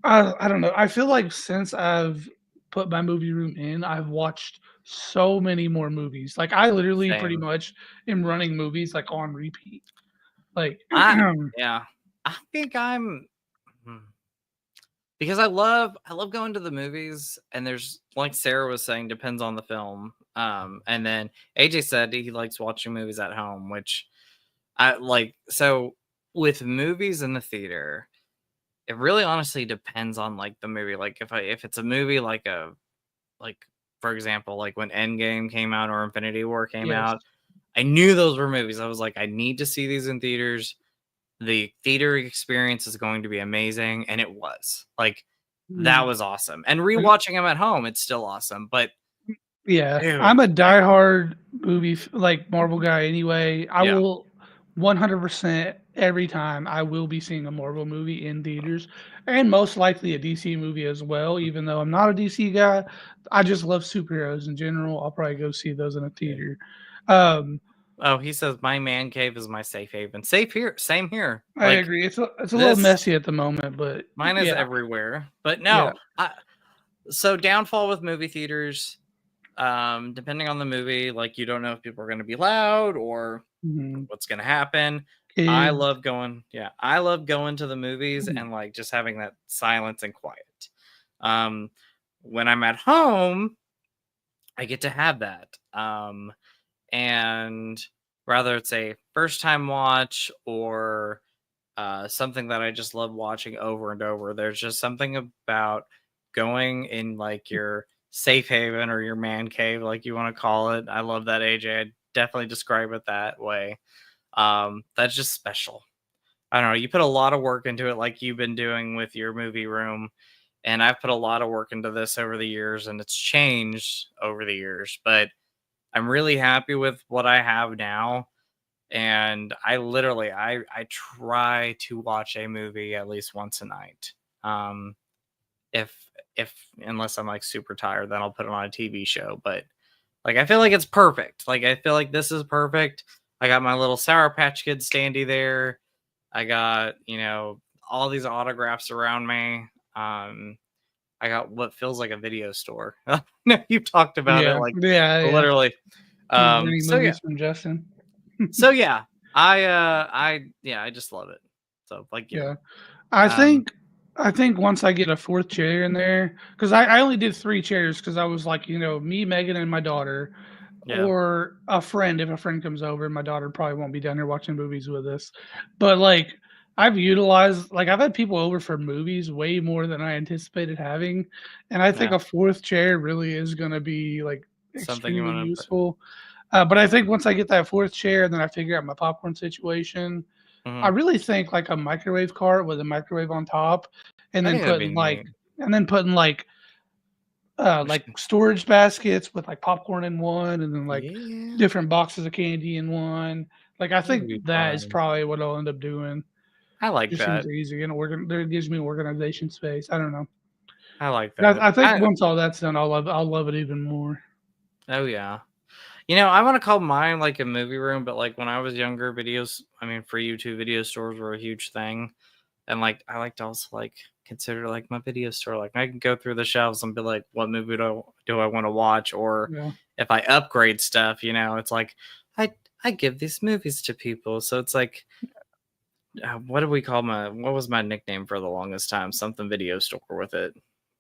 I don't know. I feel like since I've put my movie room in, I've watched so many more movies. Like, I literally pretty
Same.
much am running movies, like, on repeat. Like,
I yeah. I think I'm hmm, because I love going to the movies, and there's like Sarah was saying, depends on the film. And then AJ said he likes watching movies at home, which I like. So with movies in the theater, it really honestly depends on like the movie. Like if it's a movie like for example, like when Endgame came out or Infinity War came
Yes.
out, I knew those were movies. I was like, I need to see these in theaters. The theater experience is going to be amazing, and it was. Like that
Mm.
was awesome. And rewatching them at home, it's still awesome. But
Yeah,
dude,
I'm a diehard like Marvel guy anyway. I
yeah,
will 100% every time I will be seeing a Marvel movie in theaters, and most likely a DC movie as well. Even though I'm not a DC guy, I just love superheroes in general. I'll probably go see those in a
yeah.
theater. Um,
Oh, he says my man cave is my safe haven. Safe here, same here.
I
Like
agree. It's a little
this,
messy at the moment, but
mine is
yeah,
everywhere. But
yeah.
no, so downfall with movie theaters. Depending on the movie, like you don't know if people are going to be loud or
Mhm.
what's going to happen. I
Kids.
love going, yeah, I love going to the movies
Mhm.
and like just having that silence and quiet. Um, when I'm at home, I get to have that. And whether it's a first time watch or something that I just love watching over and over, there's just something about going in like your safe haven or your man cave, like you want to call it. I love that, AJ. I definitely describe it that way. That's just special. I don't know. You put a lot of work into it, like you've been doing with your movie room. And I've put a lot of work into this over the years, and it's changed over the years. But I'm really happy with what I have now. And I literally I try to watch a movie at least once a night. Um, if if unless I'm like super tired, then I'll put it on a TV show. But like I feel like it's perfect. Like I feel like this is perfect. I got my little Sour Patch Kid standee there. I got, all these autographs around me. I got what feels like a video store. No, you've talked about it
Yeah,
like
yeah, yeah.
literally.
Renting
So yeah.
movies from Justin.
So yeah. I just love it. So like you.
Yeah. I
Um
think I think once I get a fourth chair in there, because I only did three chairs because I was like, me, Megan, and my daughter,
yeah.
or a friend. If a friend comes over, my daughter probably won't be down here watching movies with us. But like I've had people over for movies way more than I anticipated having. And I think
Yeah.
a fourth chair really is gonna be like
Something you
extremely
want to put.
useful. But I think once I get that fourth chair and then I figure out my popcorn situation, I
Mhm.
really think like a microwave cart with a microwave on top, and
I
then
think that'd be
putting like
neat.
and then putting like storage baskets with like popcorn in one, and then like
Yeah.
different boxes of candy in one. Like I
That would
think
be
that is
fun.
probably what I'll end up doing.
I like
Just seems
that.
easy and there gives me organization space. I don't know.
I like
But
that.
I think once all that's done, I'll love it even more.
Oh yeah. I want to call mine like a movie room, but like when I was younger, for YouTube, video stores were a huge thing. And like I like to also like consider like my video store. Like I can go through the shelves and be like, what movie do I want to watch? Or
Yeah.
if I upgrade stuff, it's like I give these movies to people. So it's like what do we call what was my nickname for the longest time? Something video store with it.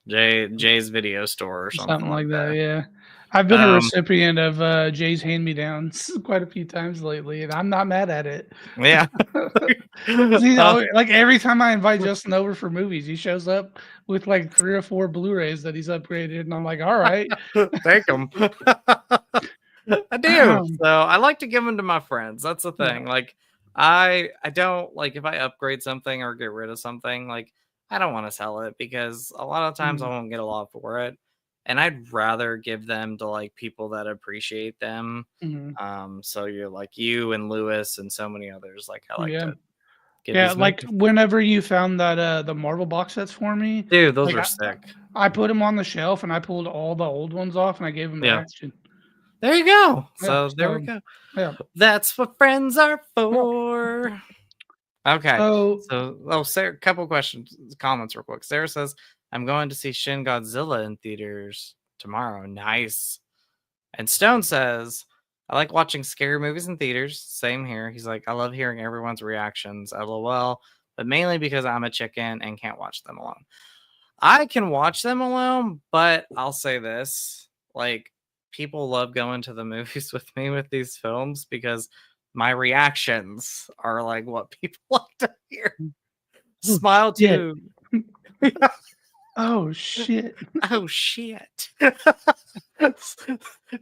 Jay's video store or something
Something
like
like that,
that.
yeah. I've been a
Um
recipient of, Jay's hand-me-downs quite a few times lately, and I'm not mad at it.
yeah.
'Cause
uh,
like, every time I invite Justin over for movies, he shows up with, like, 3 or 4 Blu-rays that he's upgraded, and I'm like, "Alright."
Thank them. I do. So I like to give them to my friends. That's the
Yeah.
thing. Like I don't like if I upgrade something or get rid of something, like I don't want to sell it because a lot of times I
Mhm.
won't get a lot for it. And I'd rather give them to like people that appreciate them.
Mhm.
So you're like you and Lewis and so many others. Like I like
Yeah.
to give
Yeah,
these
like,
movies.
whenever you found that, the Marvel box sets for me,
Dude, those
like,
are sick.
I put them on the shelf, and I pulled all the old ones off, and I gave them to
Yeah.
Ashton.
There you go.
Yeah,
So there we
so
go.
yeah.
That's what friends are
Yeah.
for. Okay.
So
So, Sarah, couple questions, comments real quick. Sarah says, I'm going to see Shin Godzilla in theaters tomorrow. Nice. And Stone says, I like watching scary movies in theaters. Same here. He's like, I love hearing everyone's reactions. LOL. But mainly because I'm a chicken and can't watch them alone. I can watch them alone, but I'll say this. Like, people love going to the movies with me with these films because my reactions are like what people like to hear. Smile
shit.
too.
Oh shit.
Oh shit.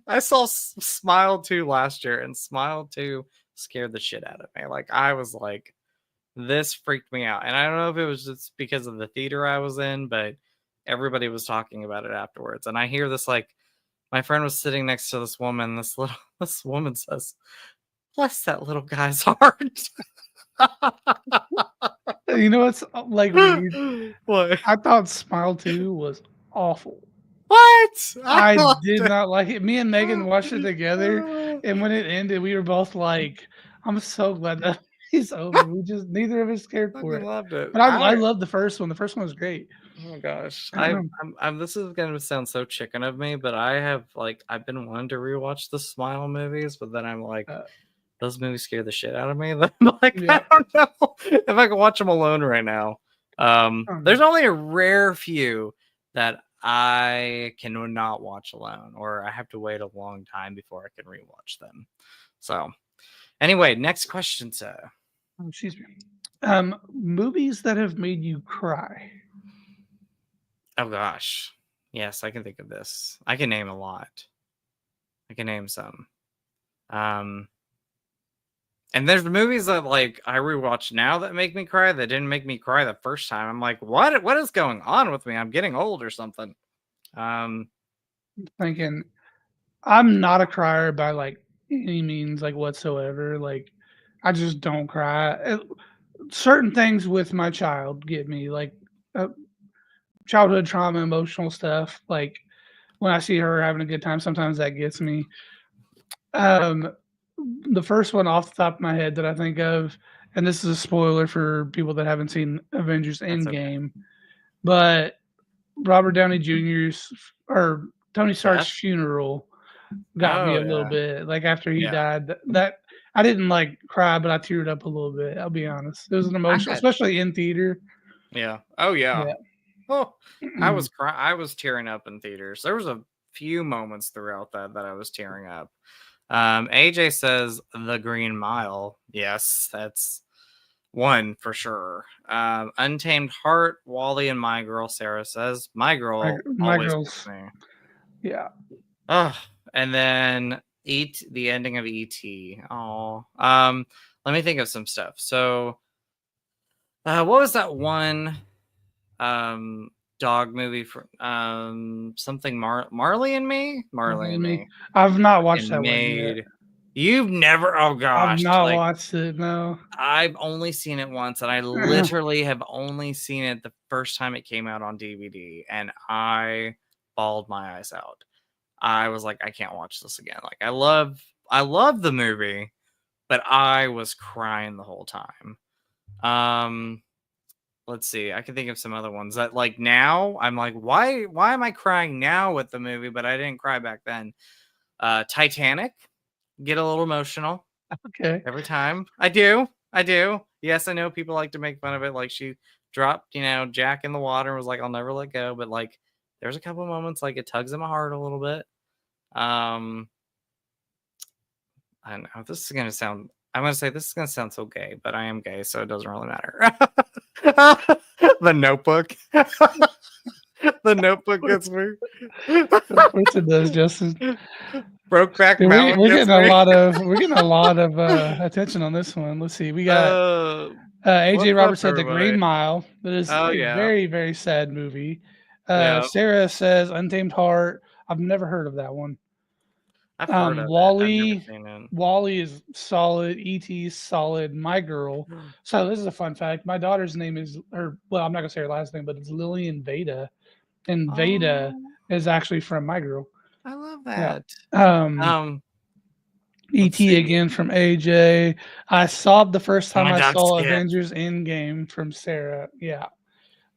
I saw Smile 2 last year, and Smile 2 scared the shit out of me. Like, I was like, this freaked me out. And I don't know if it was just because of the theater I was in, but everybody was talking about it afterwards. And I hear this, like, my friend was sitting next to this woman. This woman says, bless that little guy's heart.
You know what's like weird?
What?
I thought Smile 2 was awful.
What?
I did not like it. Me and Megan watched it together, and when it ended, we were both like, I'm so glad that it's over. We just neither of us cared for
fucking
it.
loved it.
But I love the first one. The first one was great.
Oh my gosh. I'm this is gonna sound so chicken of me, but I've been wanting to rewatch the Smile movies, but then I'm like, those movies scare the shit out of me. I'm like,
Yeah.
I don't know if I can watch them alone right now. There's only a rare few that I cannot watch alone, or I have to wait a long time before I can rewatch them. So anyway, next question, sir.
Oh, excuse me. Movies that have made you cry.
Oh gosh. Yes, I can think of this. I can name a lot. I can name some. And there's movies that like I rewatch now that make me cry that didn't make me cry the first time. I'm like, what is going on with me? I'm getting old or something.
Thinking I'm not a crier by like any means, like whatsoever. Like I just don't cry. Certain things with my child get me like childhood trauma, emotional stuff. Like when I see her having a good time, sometimes that gets me. The first one off the top of my head that I think of, and this is a spoiler for people that haven't seen Avengers Endgame, but Robert Downey Jr.'s or Tony Stark's funeral got me a little bit. Like after he died, that I didn't like cry, but I teared up a little bit. I'll be honest. It was an emotional, especially in theater.
Yeah. Oh yeah. Oh, I was tearing up in theaters. There was a few moments throughout that I was tearing up. AJ says The Green Mile. Yes, that's one for sure. Untamed Heart, Wally, and My Girl. Sarah says My Girl.
My Girl's me. Yeah.
Oh, and then the ending of E.T. Oh, let me think of some stuff. So, what was that one? Dog movie for something Marley and Me. Marley and Me.
I've not watched that one yet.
You've never? Oh gosh,
I've not watched it. No,
I've only seen it once, and I literally have only seen it the first time it came out on DVD, and I bawled my eyes out. I was like, I can't watch this again. Like, I love the movie, but I was crying the whole time. Let's see. I can think of some other ones that like now I'm like, why am I crying now with the movie, but I didn't cry back then. Titanic, get a little emotional.
Okay.
Every time. I do. Yes, I know people like to make fun of it. Like she dropped, Jack in the water and was like, I'll never let go. But like there's a couple moments like it tugs at my heart a little bit. I don't know. This is gonna sound so gay, but I am gay, so it doesn't really matter. The Notebook. The Notebook gets me.
Of course it does, Justin.
Brokeback Mountain.
We're getting a lot of attention on this one. Let's see. We got AJ Roberts said The Green Mile. That is a very, very sad movie. Sarah says Untamed Heart. I've never heard of that one.
I've heard of
Wally. Wally is solid. E.T. is solid. My Girl. So this is a fun fact. My daughter's name is, I'm not gonna say her last name, but it's Lillian Veda, and Veda is actually from My Girl.
I love that.
E.T. again from AJ. I sobbed the first time I saw Avengers Endgame from Sarah. Yeah.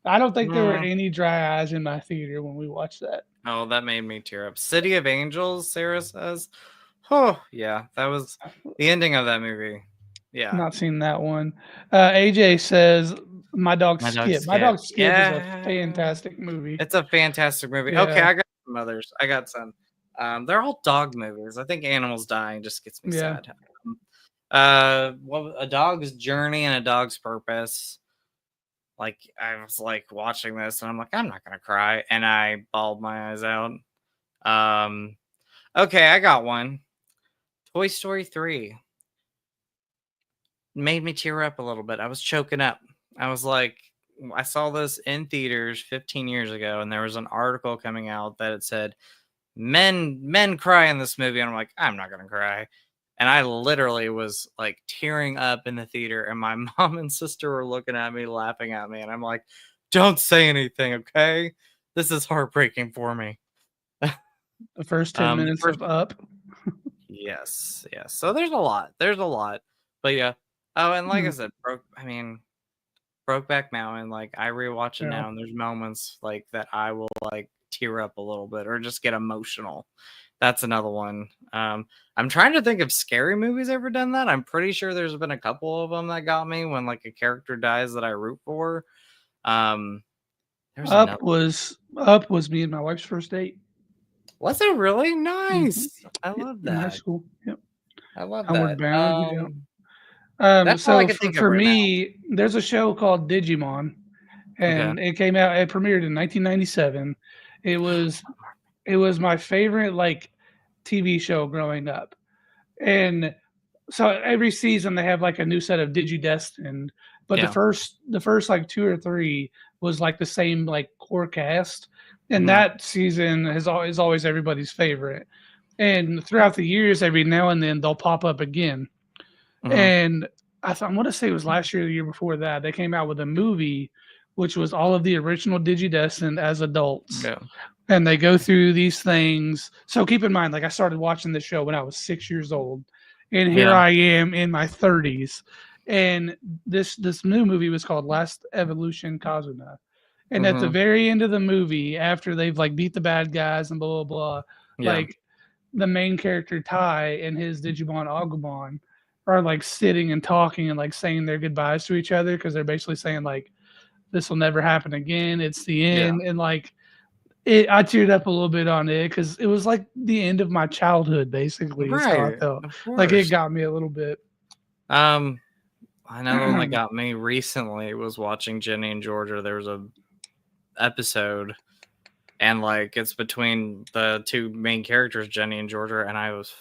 I don't think there were any dry eyes in my theater when we watched that.
Oh, that made me tear up. City of Angels, Sarah says. Oh, yeah. That was the ending of that movie. Yeah.
Not seen that one. AJ says My Dog Skip. My Dog Skip is a fantastic movie.
It's a fantastic movie. Yeah. Okay, I got some others. They're all dog movies. I think animals dying just gets me
Yeah.
sad. What A Dog's Journey and A Dog's Purpose. Like I was like watching this and I'm like, I'm not gonna cry, and I bawled my eyes out. Um, okay, I got one. Toy Story 3 made me tear up a little bit. I was choking up. I was like, I saw this in theaters 15 years ago, and there was an article coming out that it said men cry in this movie, and I'm like, I'm not gonna cry. And I literally was like tearing up in the theater, and my mom and sister were looking at me, laughing at me, and I'm like, don't say anything, okay? This is heartbreaking for me.
The first 10
The
minutes
first,
of Up.
yes, yes. So there's a lot. There's a lot. But yeah. Oh, and like I
Hmm.
said, Brokeback Mountain, like I rewatch it
Yeah.
now, and there's moments like that I will like tear up a little bit or just get emotional. That's another one. I'm trying to think if scary movies ever done that. I'm pretty sure there's been a couple of them that got me when like a character dies that I root for. Um, there's another.
Up was me and my wife's first date.
Was it really
Mhm.
nice? I
Yeah,
love
in high
that.
school. Yep.
I love
Homeward
that.
Bound. Yeah.
That's all I
So
can
for
think of
for
right now.
me, there's a show called Digimon,
Okay.
and it came out. It premiered in 1997. It was it was my favorite like TV show growing up, and so every season they have like a new set of Digidestined, but
Yeah.
the first like 2 or 3 was like the same like core cast, and
Mhm.
that season is always everybody's favorite. And throughout the years, every now and then they'll pop up again.
Mhm.
And I want to say it was last year or the year before that, they came out with a movie which was all of the original Digidestined as adults.
Yeah.
And they go through these things. So keep in mind, like I started watching this show when I was 6 years old, and here
Yeah.
I am in my 30s. And this new movie was called Last Evolution Kazuna. And at the
Mhm.
very end of the movie, after they've like beat the bad guys and blah blah blah,
Yeah.
like the main character Tai and his Digimon Agumon are like sitting and talking and like saying their goodbyes to each other because they're basically saying like this will never happen again. It's the
Yeah.
end. And like I teared up a little bit on it because it was like the end of my childhood, basically, is how I
Right.
felt.
Of
Like it
course.
got me a little bit.
Um, Another one that got me recently was watching Jenny and Georgia. There was a episode, and like it's between the two main characters, Jenny and Georgia, and I was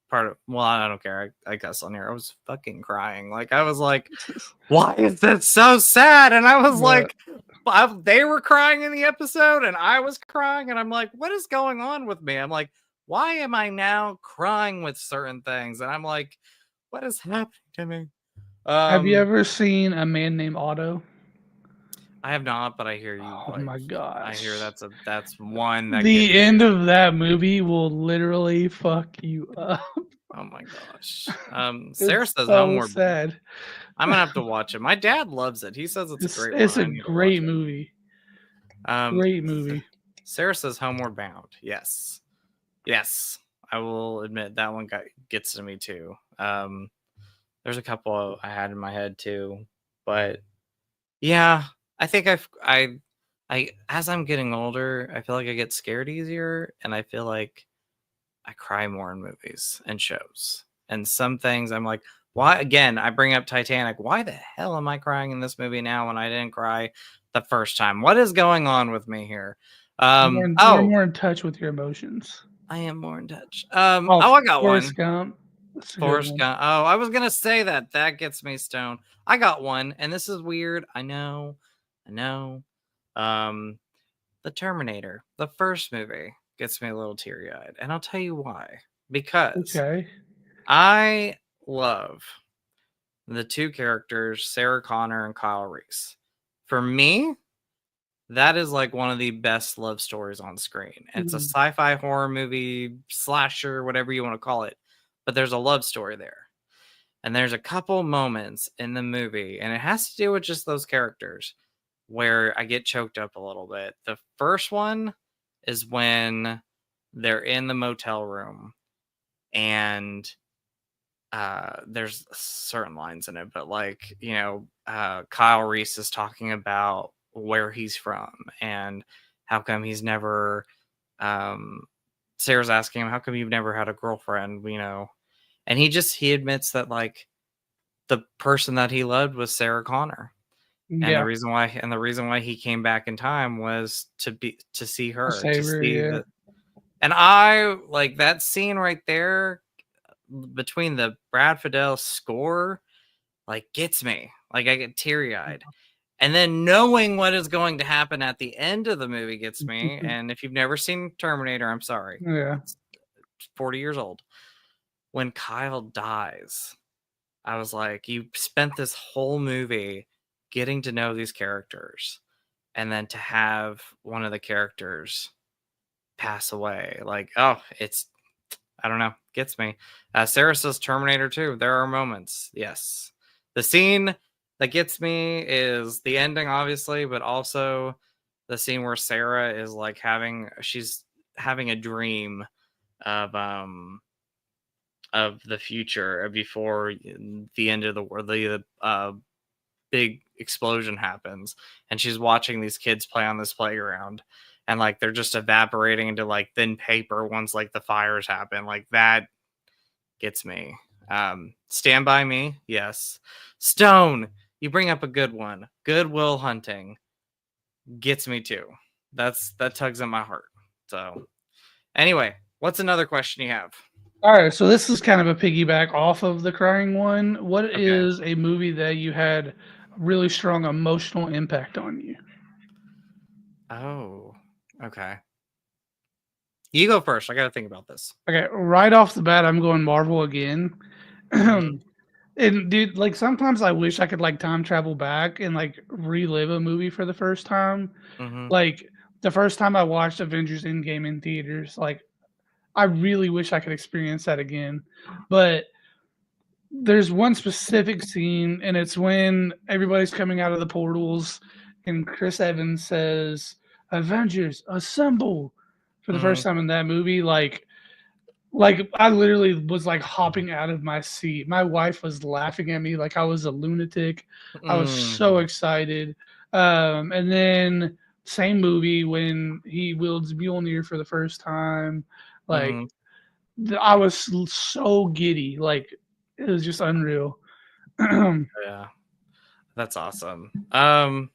part of. Well, I don't care. I guess on here, I was fucking crying. Like I was like, why is that so sad? And I was
Yeah.
like, they were crying in the episode, and I was crying, and I'm like, what is going on with me? I'm like, why am I now crying with certain things? And I'm like, what is happening to me?
Have you
Um,
ever seen A Man Named Otto?
I have not, but I hear you
Oh
like
my
I hear
gosh.
that's one that gets
The
me.
end of that movie will literally fuck you up.
Oh my gosh. Sarah
It's
says
so
Homeward.
sad.
I'm gonna have to watch it. My dad loves it. He says it's a great one.
It's a
I need to watch
great
it.
movie.
Um,
Great movie.
Sarah says Homeward Bound. Yes, yes. I will admit that one gets to me too. There's a couple I had in my head too, but yeah, I think I as I'm getting older, I feel like I get scared easier, and I feel like I cry more in movies and shows. And some things I'm like, why? Again, I bring up Titanic. Why the hell am I crying in this movie now when I didn't cry the first time? What is going on with me here?
You're
Oh,
more in touch with your emotions.
I am more in touch.
Oh,
Oh, I got
Forrest
one.
Gump. That's a good
Forrest
one.
Gump. Oh, I was gonna say that. That gets me stoned. I got one, and this is weird. I know. I know. Um, The Terminator, the first movie, gets me a little teary eyed, and I'll tell you why. Because
Okay.
I love the two characters, Sarah Connor and Kyle Reese. For me, that is like one of the best love stories on screen. And it's a
Mm.
sci-fi horror movie, slasher, whatever you want to call it. But there's a love story there. And there's a couple moments in the movie, and it has to do with just those characters where I get choked up a little bit. The first one is when they're in the motel room and there's certain lines in it, but like, Kyle Reese is talking about where he's from and how come he's never um Sarah's asking him, how come you've never had a girlfriend, you know? And he admits that like the person that he loved was Sarah Connor. And
Yeah.
the reason why he came back in time was to see
A
her, to
saver,
see
yeah.
the and I like that scene right there between the Brad Fidel score, like gets me. Like I get teary-eyed. And then knowing what is going to happen at the end of the movie gets me. And if you've never seen Terminator, I'm sorry.
Yeah.
It's 40 years old. When Kyle dies, I was like, you spent this whole movie getting to know these characters, and then to have one of the characters pass away, like, oh, it's, I don't know, gets me. Sarah says Terminator 2. There are moments, yes. The scene that gets me is the ending, obviously, but also the scene where Sarah is like she's having a dream of the future before the end of the world, the big explosion happens, and she's watching these kids play on this playground, and like they're just evaporating into like thin paper once like the fires happen. Like that gets me. Stand By Me, yes. Stone, you bring up a good one. Good Will Hunting gets me too. That tugs at my heart. So anyway, what's another question you have?
All right, so this is kind of a piggyback off of the crying one. What
Okay.
is a movie that you had really strong emotional impact on you?
Oh, okay. You go first. I got to think about this.
Okay, right off the bat, I'm going Marvel again.
Mm-hmm.
And dude, like sometimes I wish I could like time travel back and like relive a movie for the first time.
Mm-hmm.
Like the first time I watched Avengers Endgame in theaters, like I really wish I could experience that again. But there's one specific scene, and it's when everybody's coming out of the portals, and Chris Evans says, "Avengers, assemble!" for the
Mm-hmm.
first time in that movie. Like I literally was like hopping out of my seat. My wife was laughing at me like I was a lunatic. I was so
Mm-hmm.
excited. And then same movie when he wields Mjolnir for the first time. Like
Mm-hmm.
I was so giddy. Like it was just unreal.
Yeah, that's awesome. I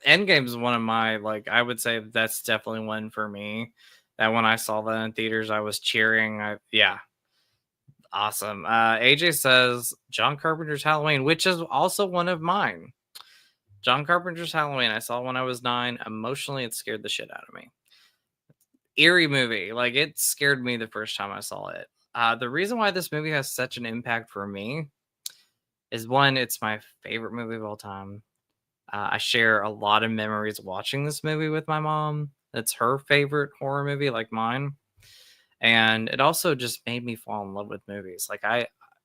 Endgame is one of my like. I would say that's definitely one for me. That when I saw that in theaters, I was cheering. Yeah, awesome. AJ says John Carpenter's Halloween, which is also one of mine. John Carpenter's Halloween. I saw when I was 9. Emotionally, it scared the shit out of me. Eerie movie. Like it scared me the first time I saw it. The reason why this movie has such an impact for me is one, it's my favorite movie of all time. I share a lot of memories watching this movie with my mom. It's her favorite horror movie, like mine. And it also just made me fall in love with movies.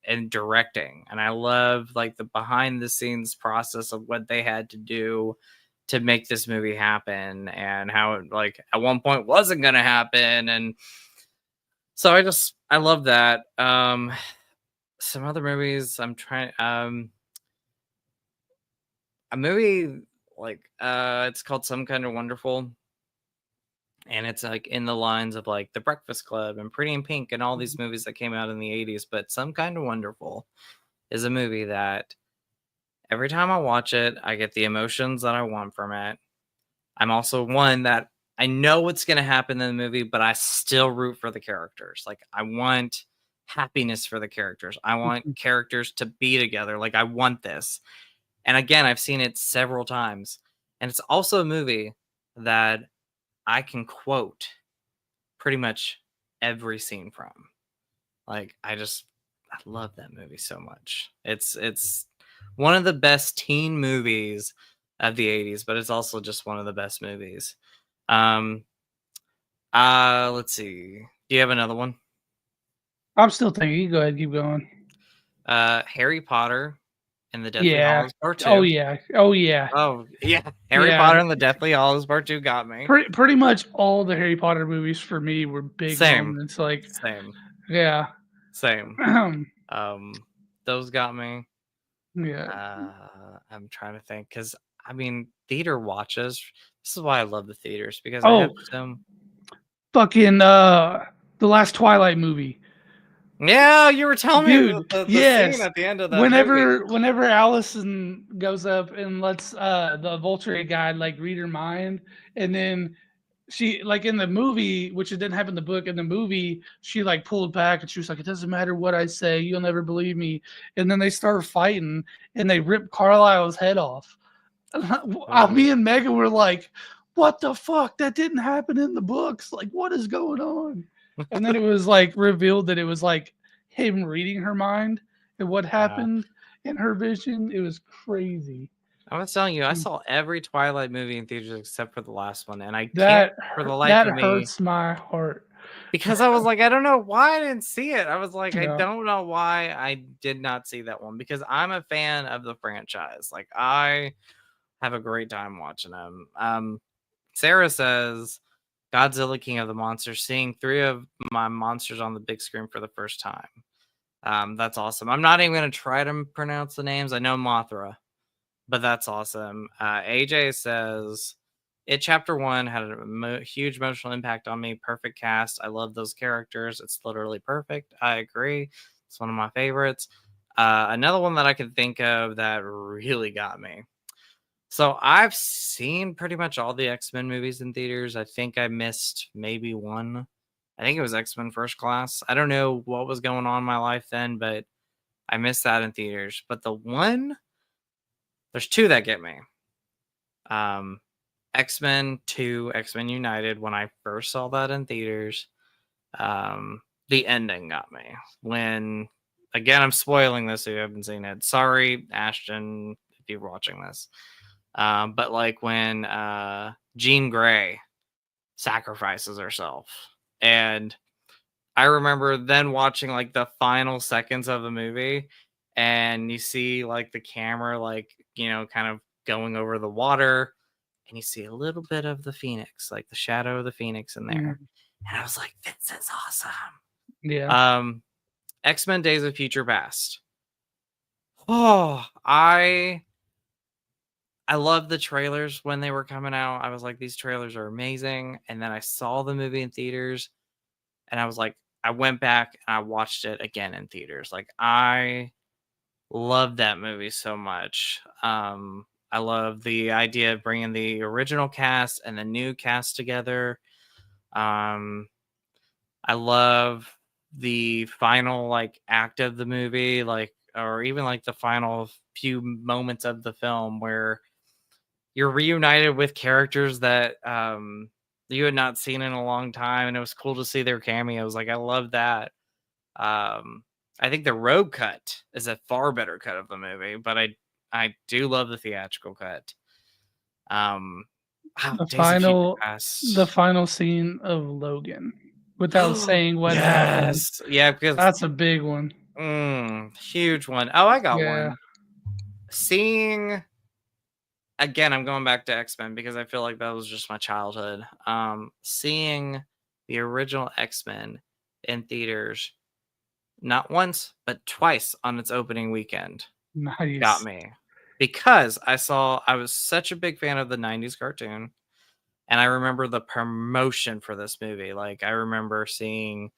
And directing. And I love like the behind the scenes process of what they had to do to make this movie happen and how it like at one point wasn't gonna happen. And so I love that. Some other movies I'm trying a movie like it's called Some Kind of Wonderful, and it's like in the lines of like The Breakfast Club and Pretty in Pink and all these movies that came out in the 80s, but Some Kind of Wonderful is a movie that every time I watch it I get the emotions that I want from it. I'm also one that I know what's going to happen in the movie, but I still root for the characters. Like I want happiness for the characters. I want characters to be together. Like I want this. And again, I've seen it several times. And it's also a movie that I can quote pretty much every scene from. Like I love that movie so much. It's one of the best teen movies of the 80s, but it's also just one of the best movies. Um let's see. Do you have another one?
I'm still thinking. You go ahead, keep going.
Harry Potter and the Deathly
Yeah.
Hallows Part
Oh
2.
yeah. Oh yeah.
Oh, yeah. Harry
Yeah.
Potter and the Deathly Hallows Part 2 got me.
Pretty much all the Harry Potter movies for me were big
Same.
moments. Like
Same.
yeah.
Same. Those got me.
Yeah.
I'm trying to think because I mean, theater watches. This is why I love the theaters because I have
Oh,
some.
fucking the last Twilight movie.
Yeah, you were telling me
Dude,
the scene
yes.
at the end of that movie.
Whenever Allison goes up and lets the Volturi guy like read her mind, and then she like in the movie, which it didn't happen in the book, in the movie, she like pulled back and she was like, "It doesn't matter what I say, you'll never believe me." And then they start fighting and they rip Carlisle's head off. Me and Megan were like, "What the fuck? That didn't happen in the books. Like, what is going on?" And then it was like revealed that it was like him reading her mind and what happened in her vision. It was crazy.
I was telling you, I saw every Twilight movie in theaters except for the last one, and I can't
That
for the life of me
hurts my heart.
because I was like, I don't know why I didn't see it. I was like, I
Yeah.
don't know why I did not see that one because I'm a fan of the franchise. Like I have a great time watching them. Sarah says Godzilla King of the Monsters, seeing 3 of my monsters on the big screen for the first time. That's awesome. I'm not even going to try to pronounce the names. I know Mothra, but that's awesome. AJ says, It Chapter 1 had a huge emotional impact on me. Perfect cast. I love those characters. It's literally perfect. I agree. It's one of my favorites. Another one that I can think of that really got me. So I've seen pretty much all the X-Men movies in theaters. I think I missed maybe one. I think it was X-Men First Class. I don't know what was going on in my life then, but I missed that in theaters. But there's 2 that get me. X-Men 2, X-Men United, when I first saw that in theaters, the ending got me. When, again, I'm spoiling this if you haven't seen it. Sorry, Ashton, if you're watching this. But like when Jean Grey sacrifices herself. And I remember then watching like the final seconds of the movie and you see like the camera like, kind of going over the water and you see a little bit of the Phoenix, like the shadow of the Phoenix in there. And I was like, this is awesome.
Yeah.
X-Men Days of Future Past. Oh, I love the trailers when they were coming out. I was like, these trailers are amazing. And then I saw the movie in theaters and I was like, I went back and I watched it again in theaters. Like I love that movie so much. I love the idea of bringing the original cast and the new cast together. I love the final like act of the movie, like, or even like the final few moments of the film where you're reunited with characters that you had not seen in a long time, and it was cool to see their cameos. Like I love that. I think the road cut is a far better cut of the movie, but I do love the theatrical cut.
The final scene of Logan, without saying what happened.
Yeah, because
that's a big one.
Huge one. Oh, I got one. Seeing again, I'm going back to X-Men because I feel like that was just my childhood. Seeing the original X-Men in theaters, not once, but twice on its opening weekend, got me. Because I was such a big fan of the 90s cartoon. And I remember the promotion for this movie. Like, I remember seeing,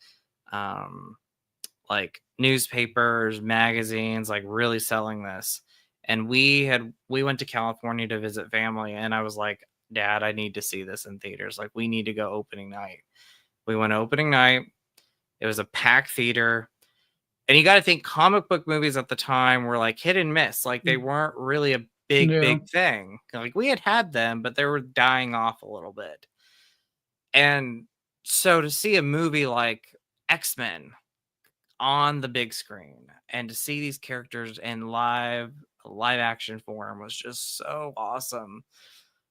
like, newspapers, magazines, like, really selling this. And we went to California to visit family, and I was like, Dad, I need to see this in theaters. Like, we need to go opening night. We went opening night. It was a packed theater. And you got to think comic book movies at the time were like hit and miss. Like, they weren't really a big thing. Like, we had them, but they were dying off a little bit. And so to see a movie like X-Men on the big screen and to see these characters in live action form was just so awesome.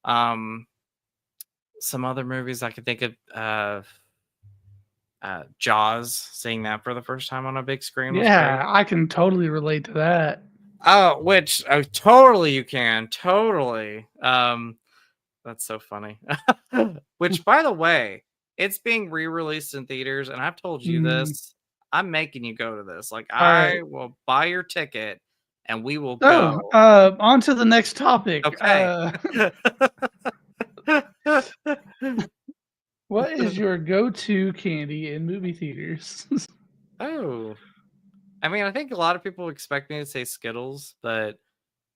Some other movies I could think of, Jaws, seeing that for the first time on a big screen was great.
I can totally relate to that.
Oh, which totally you can. Totally. That's so funny. Which, by the way, it's being re-released in theaters, and I've told you this. I'm making you go to this. Like, I will buy your ticket and we will go.
On to the next topic.
Okay.
What is is your go-to candy in movie theaters?
Oh, I mean, I think a lot of people expect me to say Skittles, but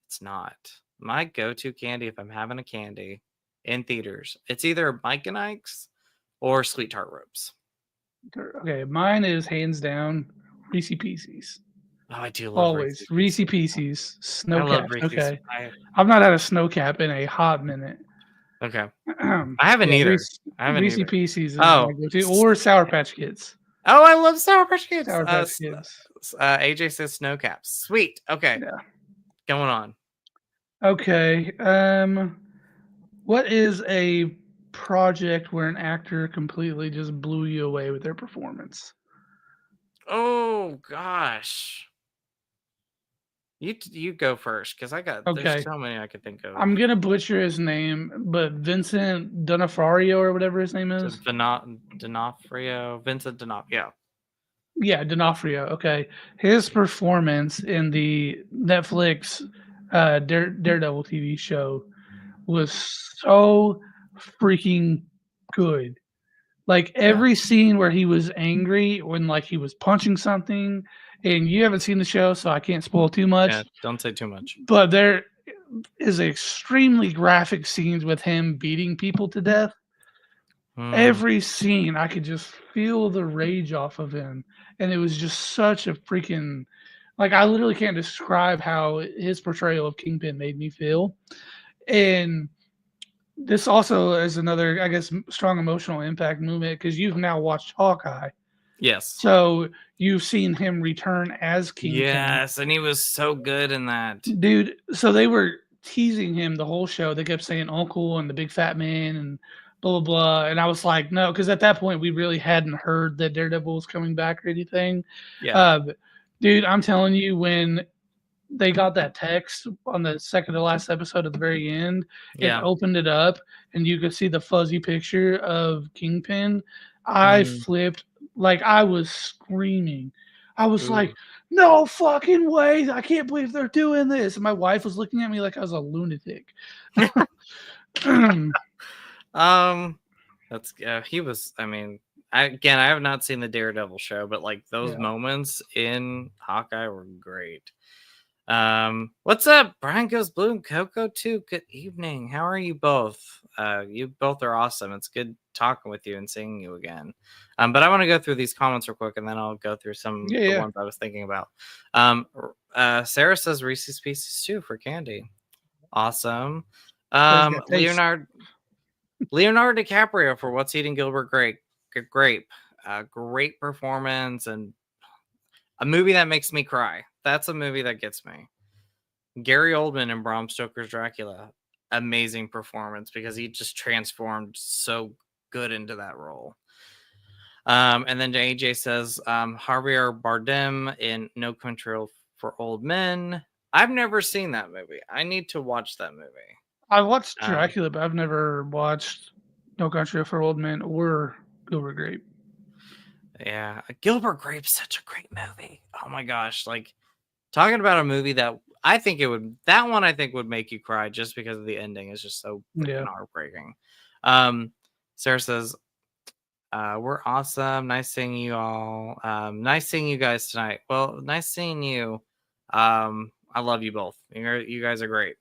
it's not. My go-to candy if I'm having a candy in theaters, it's either Mike and Ike's or Sweet Tart Ropes.
Okay, mine is hands down Reese Pieces.
Oh, I do love
Always
Reese's
Reese
Pieces.
Pieces, snow
I love
caps.
Reese's.
Okay, I've not had a snow cap in a hot minute.
Okay. I haven't
Yeah,
either. I haven't
Reese
either.
Pieces is my
Oh,
go-to, or Sour Patch Kids.
oh, I love Sour Patch Kids.
Sour Patch Kids.
AJ says snow caps. Sweet. Okay.
Yeah.
Going on.
Okay. What is a project where an actor completely just blew you away with their performance?
Oh gosh. You go first because there's
Okay.
so many I could think of.
I'm gonna butcher his name, but Vincent D'Onofrio or whatever his name is.
D'Onofrio, Vincent D'Onofrio.
Yeah, D'Onofrio. Okay, his performance in the Netflix Daredevil TV show was so freaking good. Like
Yeah.
every scene where he was angry, when like he was punching something, and you haven't seen the show, so I can't spoil too
Yeah.
much.
Don't say too much.
But there is extremely graphic scenes with him beating people to death. Every scene, I could just feel the rage off of him, and it was just such a freaking like I literally can't describe how his portrayal of Kingpin made me feel. And this also is another, I guess, strong emotional impact movement because you've now watched Hawkeye,
Yes.
so you've seen him return as Kingpin.
Yes, and he was so good in that.
Dude, so they were teasing him the whole show. They kept saying Uncle and the big fat man and blah blah blah. And I was like, no, because at that point we really hadn't heard that Daredevil was coming back or anything.
Yeah.
Dude, I'm telling you, when they got that text on the second to last episode at the very end, it opened it up and you could see the fuzzy picture of Kingpin. I flipped like I was screaming. I was like, no fucking way. I can't believe they're doing this. And my wife was looking at me like I was a lunatic.
That's he was, I mean, I have not seen the Daredevil show, but like those moments in Hawkeye were great. What's up? Brian Goes Blue and Coco too. Good evening. How are you both? You both are awesome. It's good talking with you and seeing you again. But I want to go through these comments real quick and then I'll go through some of the ones I was thinking about. Sarah says Reese's Pieces too for candy. Awesome. Leonardo DiCaprio for What's Eating Gilbert Grape. Great performance and a movie that makes me cry. That's a movie that gets me. Gary Oldman in Bram Stoker's Dracula. Amazing performance because he just transformed so good into that role. And then AJ says Javier Bardem in No Country for Old Men. I've never seen that movie. I need to watch that movie.
I watched Dracula, but I've never watched No Country for Old Men or Gilbert Grape.
Yeah, Gilbert Grape's such a great movie. Oh my gosh, like talking about a movie that I think would make you cry just because of the ending is just so heartbreaking. Sarah says, we're awesome. Nice seeing you all. Nice seeing you guys tonight. Well, nice seeing you. I love you both. You guys are great.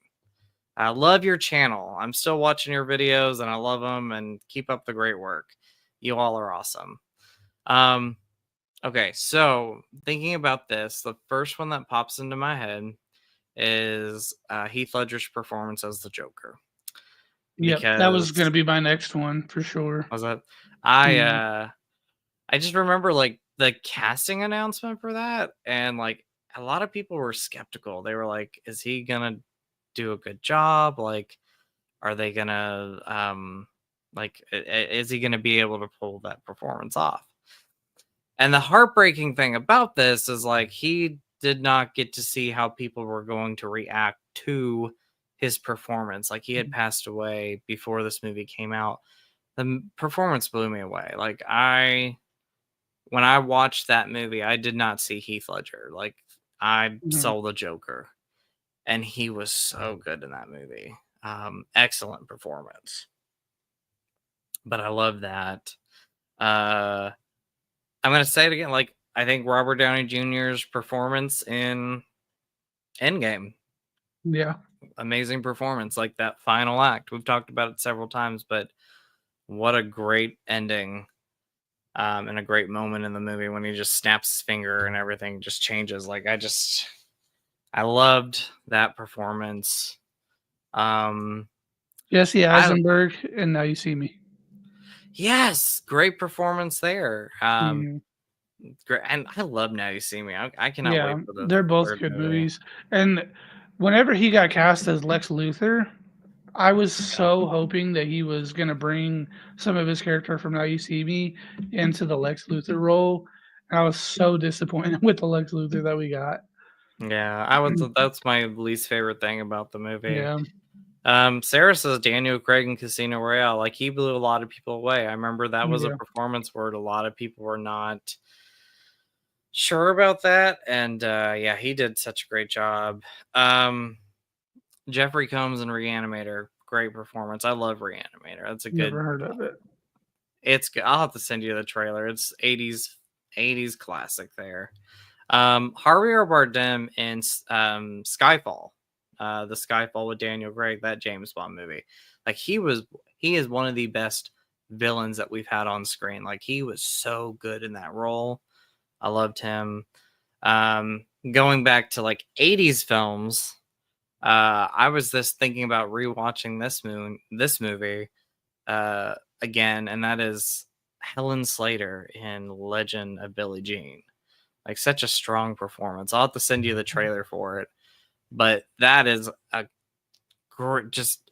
I love your channel. I'm still watching your videos and I love them and keep up the great work. You all are awesome. Okay, so thinking about this, the first one that pops into my head is Heath Ledger's performance as the Joker.
Yeah, that was going to be my next one for sure.
Was that? I just remember like the casting announcement for that, and like a lot of people were skeptical. They were like, "Is he gonna do a good job? Like, are they gonna like, is he gonna be able to pull that performance off?" And the heartbreaking thing about this is like he did not get to see how people were going to react to his performance. Like he had passed away before this movie came out. The performance blew me away. Like when I watched that movie, I did not see Heath Ledger. Like I saw the Joker and he was so good in that movie. Excellent performance. But I love that. I'm gonna say it again. Like, I think Robert Downey Jr.'s performance in Endgame,
Yeah.
amazing performance. Like that final act, we've talked about it several times, but what a great ending. And a great moment in the movie when he just snaps his finger and everything just changes. Like I loved that performance.
Jesse
I
Eisenberg, and Now You See Me.
yes, great performance there.
Mhm.
Great, and I love Now You See Me. I cannot
Yeah,
wait for the
they're both
third
good
movie.
movies. And whenever he got cast as Lex Luthor, I was
Yeah.
so hoping that he was gonna bring some of his character from Now You See Me into the Lex Luthor role. And I was so disappointed with the Lex Luthor that we got.
Yeah, I was. That's my least favorite thing about the movie.
Yeah,
Sarah says Daniel Craig in Casino Royale, like he blew a lot of people away. I remember that was a
yeah,
performance where a lot of people were not sure about that, and yeah, he did such a great job. Um, Jeffrey Combs in Reanimator, great performance. I love Reanimator. That's a good.
never heard of it.
It's good. I'll have to send you the trailer. It's 80s classic there. Javier Bardem in Skyfall, the Skyfall with Daniel Craig, that James Bond movie. Like he is one of the best villains that we've had on screen. Like he was so good in that role. I loved him. Going back to like 80s films, I was just thinking about rewatching this movie again, and that is Helen Slater in Legend of Billie Jean. Like such a strong performance. I'll have to send you the trailer for it, but that is a just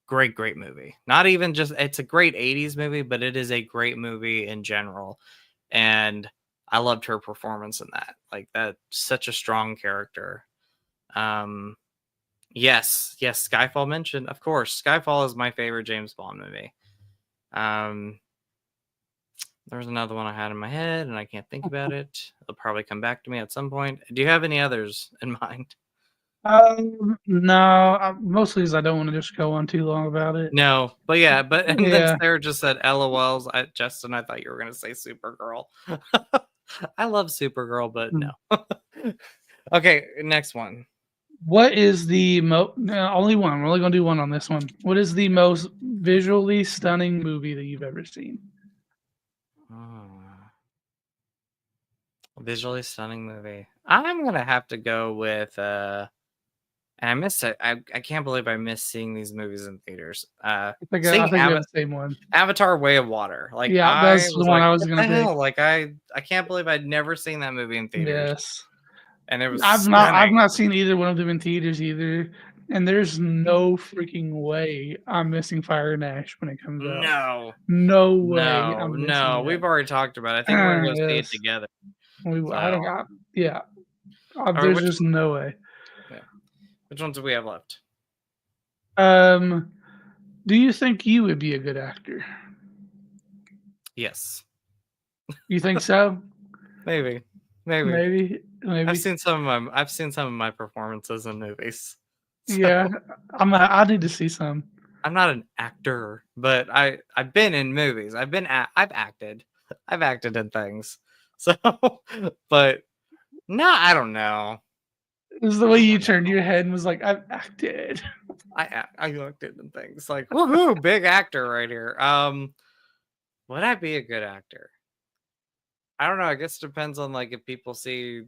great movie. Not even just it's a great 80s movie, but it is a great movie in general. And I loved her performance in that. Like that such a strong character. Um yes, Skyfall mentioned. Of course, Skyfall is my favorite James Bond movie. Um there's another one I had in my head and I can't think about it. It'll probably come back to me at some point. Do you have any others in mind?
No, mostly because I don't want to just go on too long about it.
No, but yeah, but and then
Yeah.
Sarah just said LOLs. Justin, I thought you were gonna say Supergirl. I love Supergirl, but
Hmm.
no. Okay, next one.
What is the only one? We're only gonna do one on this one. What is the most visually stunning movie that you've ever seen?
Oh, visually stunning movie. I'm gonna have to go with and I missed it. I can't believe I missed seeing these movies in theaters.
I
Seeing
think we have the same one.
Avatar Way of Water. Like
Yeah,
I
that's the
was
one
like,
I was
what
gonna
the
pick.
hell? Like I can't believe I'd never seen that movie in theaters.
Yes.
And it was
I've
stunning.
not seen either one of them in theaters either, and there's no freaking way I'm missing Fire and Ash when it comes out.
No,
No way
no,
I'm missing
no.
that.
We've already talked about it. I think we're gonna go see it
Yes.
together.
I
So,
think yeah.
all right,
There's just no way.
yeah, which ones do we have left?
Um, do you think you would be a good actor?
Yes,
You think so?
maybe, maybe.
Maybe,
I've
maybe.
seen some of my performances in movies. So
Yeah, I need to see some.
I'm not an actor, but I've been in movies. I've acted. I've acted in things. So, but no, I don't know.
It was the way you turned your head and was like, "I've acted."
I acted in things like woohoo, big actor right here. Would I be a good actor? I don't know. I guess it depends on like if people see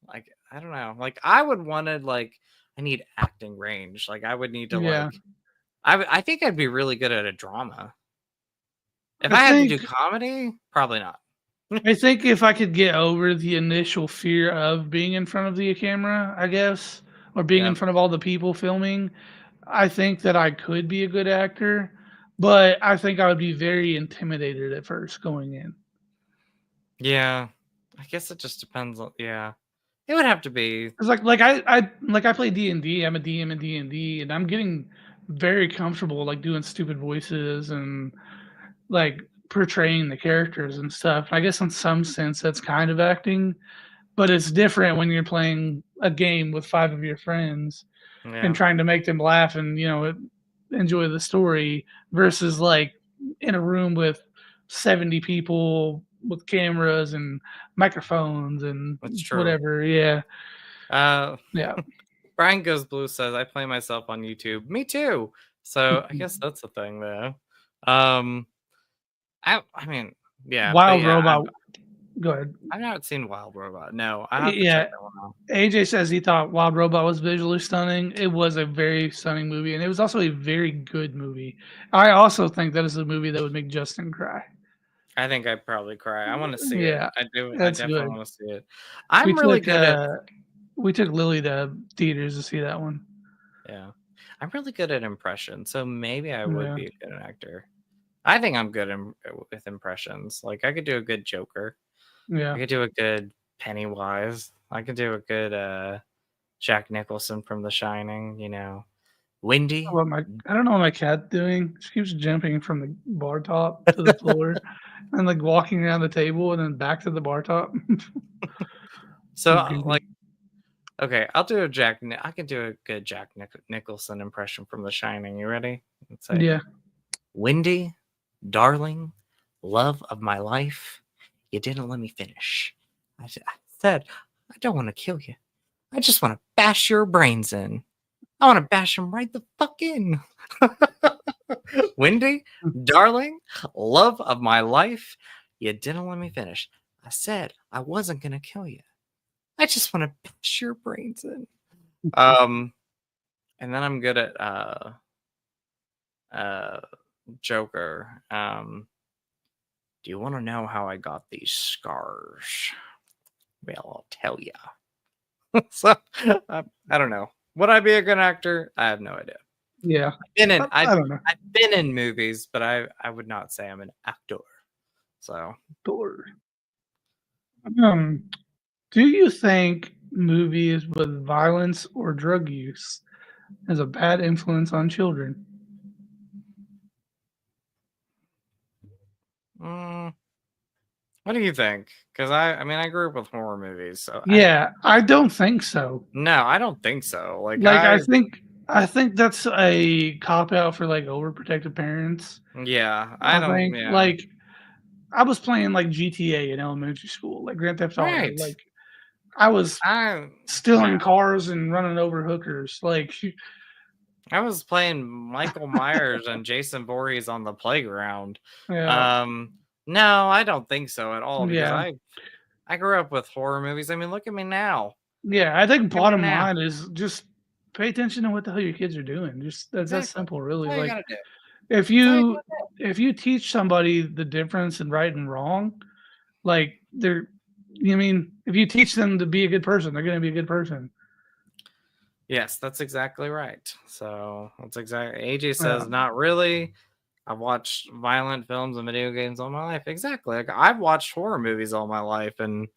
like I don't know. Like I would want to like I need acting range. Like I would need to
Yeah,
like I think I'd be really good at a drama. If
I
I had to do
think
comedy, probably not.
I think if I could get over the initial fear of being in front of the camera, I guess, or being in
Yep.
front of all the people filming, I think that I could be a good actor. But I think I would be very intimidated at first going in.
Yeah. I guess it just depends on yeah. It would have to be.
It's like I play D&D. I'm a DM in D&D, and I'm getting very comfortable like doing stupid voices and like portraying the characters and stuff. I guess in some sense that's kind of acting, but it's different when you're playing a game with 5 of your friends and
Yeah.
trying to make them laugh and, enjoy the story versus like in a room with 70 people with cameras and microphones and
That's true.
whatever. Yeah.
Uh,
Yeah.
Brian Goes Blue says I play myself on YouTube. Me too. So I guess that's a thing though. Um, I mean, yeah, but
Wild
yeah,
Robot. Go ahead.
I've not seen Wild Robot. No, I have to check
Yeah.
that one out.
AJ says he thought Wild Robot was visually stunning. It was a very stunning movie, and it was also a very good movie. I also think that is a movie that would make Justin cry.
I think I'd probably cry. I want to see it.
Yeah,
I do. I
that's
definitely
good.
want to see it.
We
I'm really
took
good at
we took Lily to theaters to see that one.
yeah. I'm really good at impressions, so maybe I would
Yeah.
be a good actor. I think I'm good with impressions. Like I could do a good Joker. I
Yeah.
could do a good Pennywise. I could do a good Jack Nicholson from The Shining. You know, Windy.
I don't know what my cat's doing. She keeps jumping from the bar top to the floor and like walking around the table and then back to the bar top.
So
Goofy.
like, okay, I'll do I can do a good Jack Nicholson impression from The Shining. You ready? Let's say,
Yeah.
Windy, darling, love of my life, you didn't let me finish. I said, I don't want to kill you. I just want to bash your brains in. I want to bash them right the fuck in. Windy, darling, love of my life, you didn't let me finish. I said I wasn't going to kill you. I just want to bash your brains in. And then I'm good at Joker. Do you want to know how I got these scars? Well, I'll tell you. So I don't know. Would I be a good actor? I have no idea.
Yeah.
I
don't know.
I've been in movies, but I would not say I'm an actor. So
Thor. Do you think movies with violence or drug use has a bad influence on children?
what do you think? Because I mean I grew up with horror movies, so
Yeah, I don't think so.
no, I don't think so. Like
I think that's a cop out for like overprotective parents.
yeah, I
I
don't
think
yeah.
like I was playing like GTA in elementary school, like Grand Theft Auto.
Right.
Like I was
I
stealing cars and running over hookers. Like
I was playing Michael Myers and Jason Voorhees on the playground.
yeah,
No, I don't think so at all because
yeah.
I grew up with horror movies. I mean, look at me now.
Yeah, I think
Look at me
bottom
now.
line is just pay attention to what the hell your kids are doing. Just that's that
Exactly.
simple, really.
That's all you
Like
gotta do.
if
That's all you
you
gotta do.
if you teach somebody the difference in right and wrong, like they're I mean, if you teach them to be a good person, they're gonna be a good person.
Yes, that's exactly right. So that's exactly AJ
Yeah.
says not really. I've watched violent films and video games all my life. Exactly. Like I've watched horror movies all my life and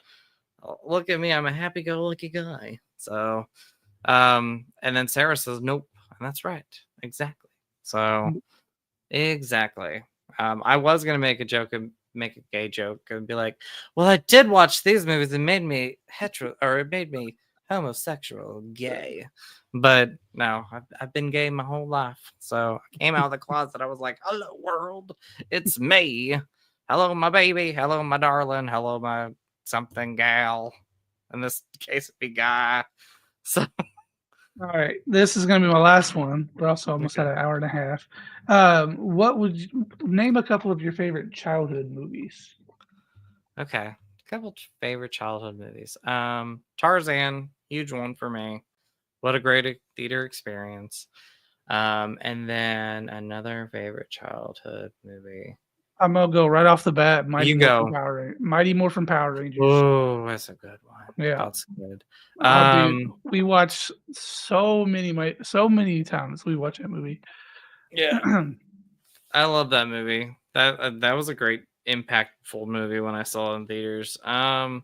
look at me, I'm a happy-go-lucky guy. So and then Sarah says nope, and that's right. Exactly. So exactly. I was gonna make a joke and make a gay joke and be like, well, I did watch these movies and made me it made me homosexual, gay. But no, I've been gay my whole life. So I came out of the closet. I was like, hello, world. It's me. Hello, my baby. Hello, my darling. Hello, my something gal. In this case, it'd be guy. So
All right, this is gonna be my last one. We're also almost at an hour and a half. What would you name a couple of your favorite childhood movies?
okay. A couple favorite childhood movies. Tarzan, huge one for me. What a great theater experience. And then another favorite childhood movie.
I'm gonna go right off the bat.
You go.
Mighty Morphin Power Rangers.
Oh, that's a good one.
Yeah.
That's good.
Dude, we watched so many times. We watched that movie.
Yeah. I love that movie. That was a great impactful movie when I saw it in theaters. Movie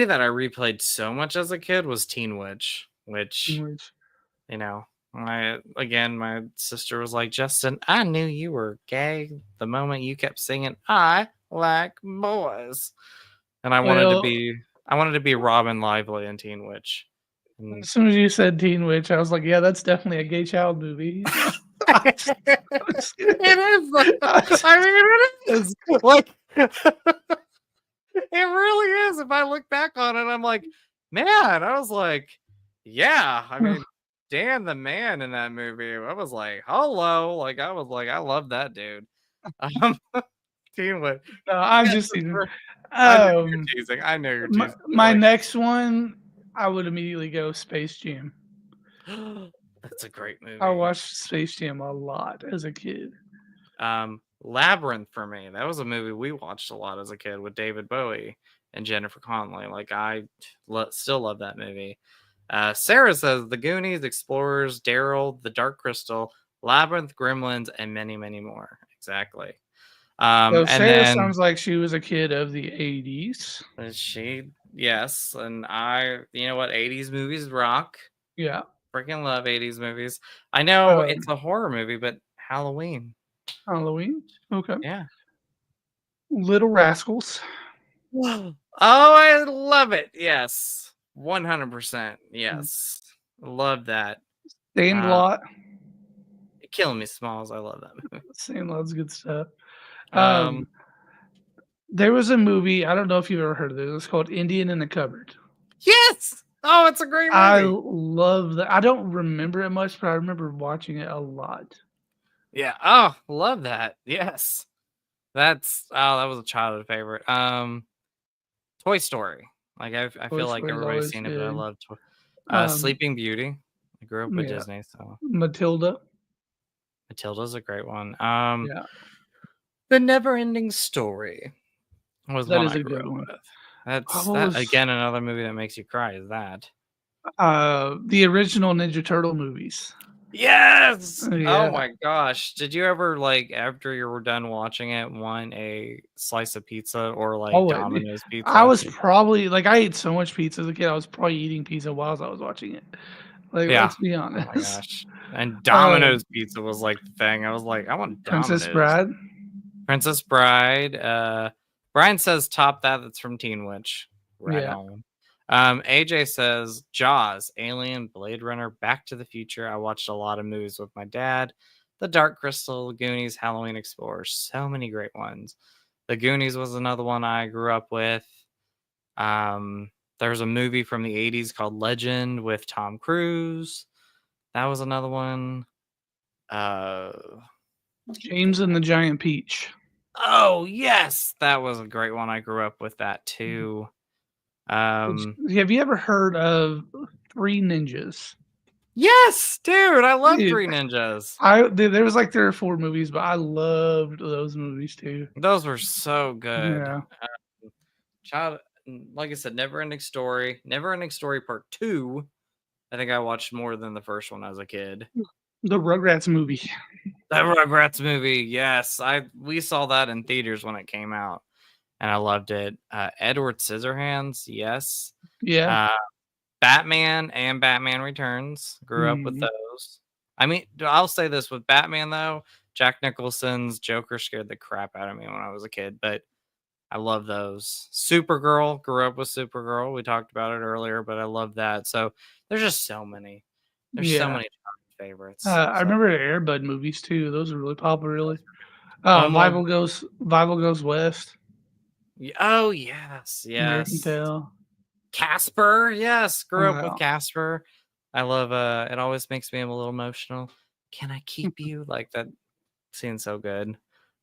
that I replayed so much as a kid was Teen Witch, which you know, my sister was like, Justin, I knew you were gay the moment you kept singing I like boys. And I wanted to be Robin Lively in Teen Witch.
As soon as you said Teen Witch, I was like, yeah, that's definitely a gay child movie.
is. I mean, it is. Like, it really is. If I look back on it, I'm like, man, I was like, yeah. I mean, Dan the man in that movie. I was like, hello. Like, I was like, I love that dude. Teen Wolf.
No, I'm
Yes,
just teasing.
I know you're teasing. I know you're teasing.
My next one, I would immediately go Space Jam.
That's a great movie.
I watched Space Jam a lot as a kid.
Labyrinth for me. That was a movie we watched a lot as a kid with David Bowie and Jennifer Connelly. Like I still love that movie. Sarah says The Goonies, Explorers, Daryl, The Dark Crystal, Labyrinth, Gremlins, and many, many more. Exactly.
So
And
Sarah
then
sounds like she was a kid of the 80s.
yes, and you know what? 80s movies rock.
Yeah.
Freaking love 80s movies. I know it's a horror movie, but Halloween.
Halloween? Okay.
Yeah.
Little Rascals.
Oh, I love it. Yes. 100%. Yes. Love that.
Sandlot.
Killing Me Smalls. I love that movie.
Sandlot's good stuff. There was a movie, I don't know if you've ever heard of it. It's called Indian in the Cupboard.
Yes. Oh, it's a great movie.
I love that. I don't remember it much, but I remember watching it a lot.
Yeah. Oh, love that. Yes. That was a childhood favorite. Toy Story. Like I feel like everybody's seen it, but I love Sleeping Beauty. I grew up with Disney, so
Matilda.
Matilda's a great one.
Yeah.
The Never Ending Story was
That
one
is
I
a
grew
good
up
one.
with. That's again another movie that makes you cry. Is that
the original Ninja Turtle movies?
Yes.
Yeah.
Oh my gosh! Did you ever after you were done watching it, want a slice of pizza or Domino's pizza?
I was probably I ate so much pizza as a kid. I was probably eating pizza while I was watching it. Let's be honest.
Oh my gosh! And Domino's pizza was the thing. I was like, I want Domino's. Princess Bride. Brian says top that. That's from Teen Witch. Right on. AJ says Jaws, Alien, Blade Runner, Back to the Future. I watched a lot of movies with my dad. The Dark Crystal, Goonies, Halloween Explorers. So many great ones. The Goonies was another one I grew up with. There's a movie from the 80s called Legend with Tom Cruise. That was another one.
James and the Giant Peach.
Oh, yes. That was a great one. I grew up with that too.
Have you ever heard of Three Ninjas?
Yes, dude. I love Three Ninjas.
There was 3 or 4 movies, but I loved those movies too.
Those were so good.
Yeah.
Like I said, Never Ending Story Part 2. I think I watched more than the first one as a kid.
The Rugrats movie.
That Rugrats movie, yes. We saw that in theaters when it came out, and I loved it. Edward Scissorhands, yes.
Yeah.
Batman and Batman Returns. Grew up with those. I mean, I'll say this with Batman, though. Jack Nicholson's Joker scared the crap out of me when I was a kid, but I love those. Supergirl, grew up with Supergirl. We talked about it earlier, but I love that. So there's just so many. There's so many favorites.
I remember the Air Bud movies too. Those are really popular, really. Vival Goes West.
Oh yes,
American Tail.
Casper, yes. Grew up with Casper. I love it always makes me a little emotional. Can I keep you? Like that scene's so good.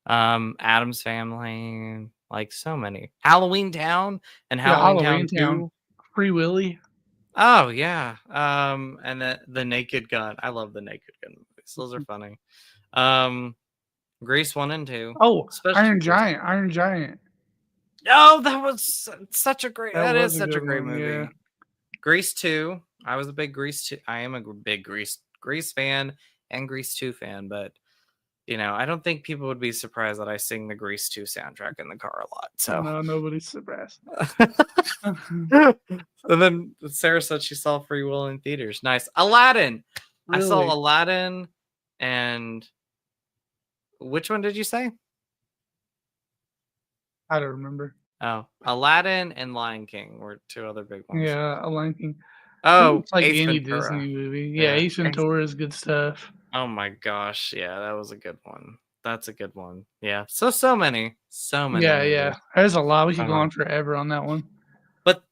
Addams Family, so many. Halloween Town and Halloween Town 2.
Free Willy.
Oh yeah. And the Naked Gun. I love the Naked Gun movies. Those are funny. Grease 1 and 2.
Oh, Iron Giant.
Oh, that was such a great. That is such a great
one,
movie.
Yeah.
Grease 2. I was a big Grease 2. I am a big Grease fan and Grease 2 fan, but I don't think people would be surprised that I sing the Grease 2 soundtrack in the car a lot. So
no, nobody's surprised.
And then Sarah said she saw Free Will in theaters. Nice. Aladdin. Really? I saw Aladdin and which one did you say?
I don't remember.
Oh, Aladdin and Lion King were 2 other big ones.
Yeah, Lion King.
Oh,
it's like any Disney movie. Yeah, Ace Ventura is good stuff.
Oh my gosh. Yeah, that was a good one. That's a good one. Yeah. So many. So many
Yeah,
movies.
yeah. There's a lot. We could go
Uh,
on forever on that one.
but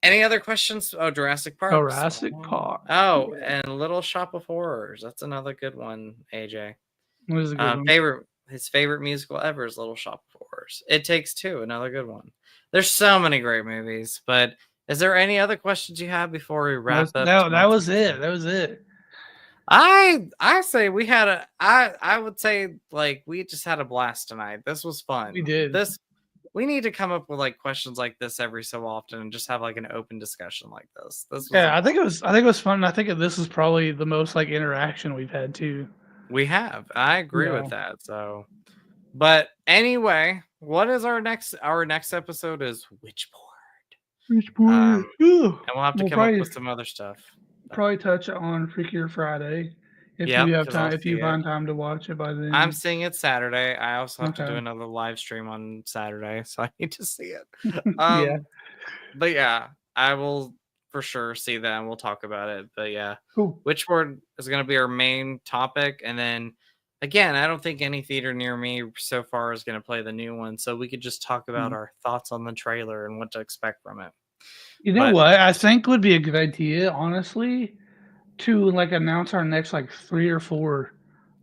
any other questions? Oh, Jurassic Park.
Jurassic Park.
Oh,
Yeah.
and Little Shop of Horrors. That's another good one, AJ.
It was a good one.
His favorite musical ever is Little Shop of Horrors. It Takes Two, another good one. There's so many great movies, but is there any other questions you have before we wrap up?
That was it.
episode?
That was it.
I say we had I would say like we just had a blast tonight. This was fun.
We did.
We need to come up with like questions like this every so often and just have like an open discussion like this. This was
Yeah, I think it was fun. I think this is probably the most like interaction we've had too.
we have. I agree
Yeah.
with that. So but anyway, what is our next episode is Witchboard. And we'll have to come up with some other stuff.
Probably touch on Freakier Friday if
Yep,
you have
'cause
time.
I'll
If you
see
find
it.
time to watch it by then.
I'm seeing it Saturday. I also have to do
Okay.
another live stream on Saturday, so I need to see it.
Yeah.
But yeah, I will for sure see that and we'll talk about it. But yeah,
Cool.
Witchboard is going to be our main topic. And then again, I don't think any theater near me so far is going to play the new one. So we could just talk about our thoughts on the trailer and what to expect from it.
You know what? I think would be a good idea, honestly, to like announce our next like 3 or 4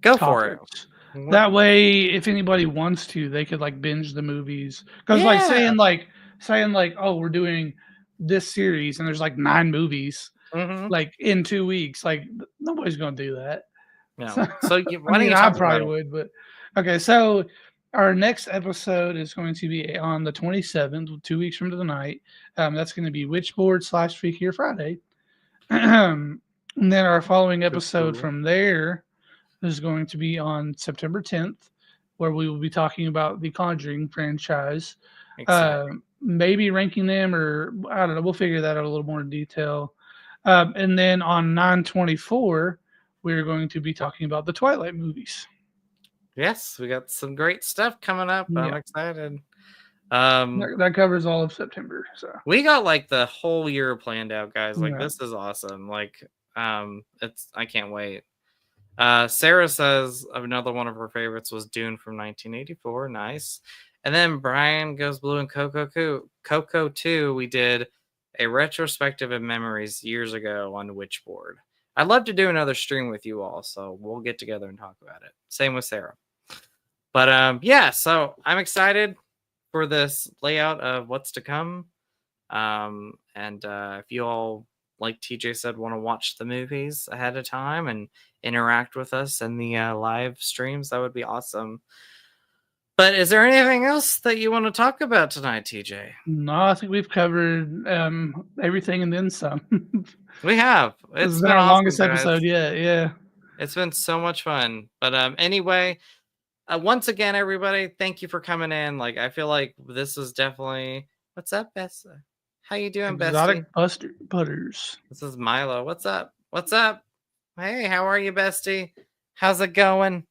Go for it.
topics. That way, if anybody wants to, they could like binge the movies. Because like saying like, oh, we're doing this series and there's like 9 movies like in 2 weeks. Like nobody's gonna do that.
No.
So,
So why don't you
I
talk
probably
about it?
would, but okay. So our next episode is going to be on the 27th, 2 weeks from tonight. That's going to be Witchboard / Freakier Friday. And then our following episode from there is going to be on September 10th, where we will be talking about the Conjuring franchise. Maybe ranking them, or I don't know. We'll figure that out a little more in detail. And then on 9/24, we're going to be talking about the Twilight movies.
Yes, we got some great stuff coming up.
Yeah.
I'm excited.
That covers all of September. So
we got like the whole year planned out, guys. Like
Yeah.
this is awesome. Like I can't wait. Sarah says another one of her favorites was Dune from 1984. Nice. And then Brian Goes Blue and Coco 2. We did a retrospective of memories years ago on Witchboard. I'd love to do another stream with you all, so we'll get together and talk about it. Same with Sarah. But yeah, so I'm excited for this layout of what's to come. And if you all, like TJ said, want to watch the movies ahead of time and interact with us in the live streams, that would be awesome. But is there anything else that you want to talk about tonight, TJ?
No, I think we've covered everything and then some.
We have.
It's been our
awesome,
longest
guys.
episode yet. Yeah.
It's been so much fun. But anyway, once again, everybody, thank you for coming in. Like, I feel like this is definitely. What's up, Bessie? How you doing,
Exotic
Bestie?
Butters.
This is Milo. What's up? What's up? Hey, how are you, Bestie? How's it going?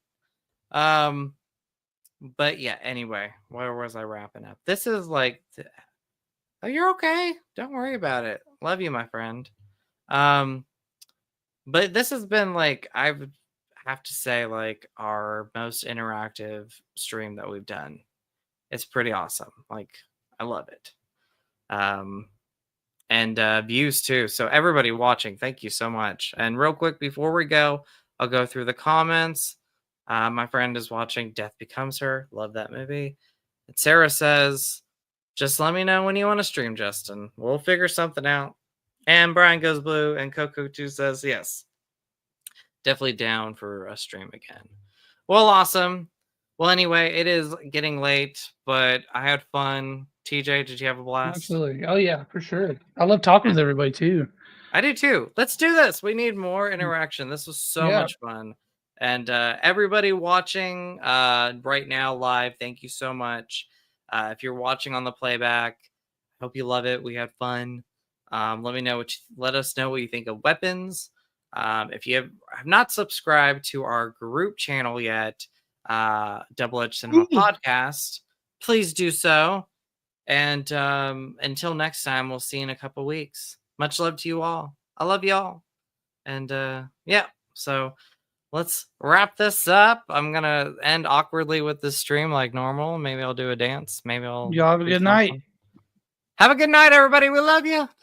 But yeah, anyway, where was I wrapping up? This is like, oh, you're okay. Don't worry about it. Love you, my friend. But this has been like, I would have to say, like our most interactive stream that we've done. It's pretty awesome. Like, I love it. And views too. So everybody watching, thank you so much. And real quick before we go, I'll go through the comments. My friend is watching Death Becomes Her. Love that movie. And Sarah says, just let me know when you want to stream, Justin. We'll figure something out. And Brian Goes Blue and Coco 2 says, yes. Definitely down for a stream again. Well, awesome. Well, anyway, it is getting late, but I had fun. TJ, did you have a blast?
Absolutely. Oh, yeah, for sure. I love talking with everybody, too.
I do, too. Let's do this. We need more interaction. This was so much fun. And everybody watching right now live, thank you so much. If you're watching on the playback, hope you love it. We had fun. Let us know what you think of weapons. If you have not subscribed to our group channel yet, Double Edge Cinema Podcast, please do so. And until next time, we'll see you in a couple weeks. Much love to you all. I love y'all. And yeah, so let's wrap this up. I'm gonna end awkwardly with this stream like normal. Maybe I'll do a dance. Maybe I'll.
Y'all have a
do
good night.
something. Have a good night, everybody. We love you.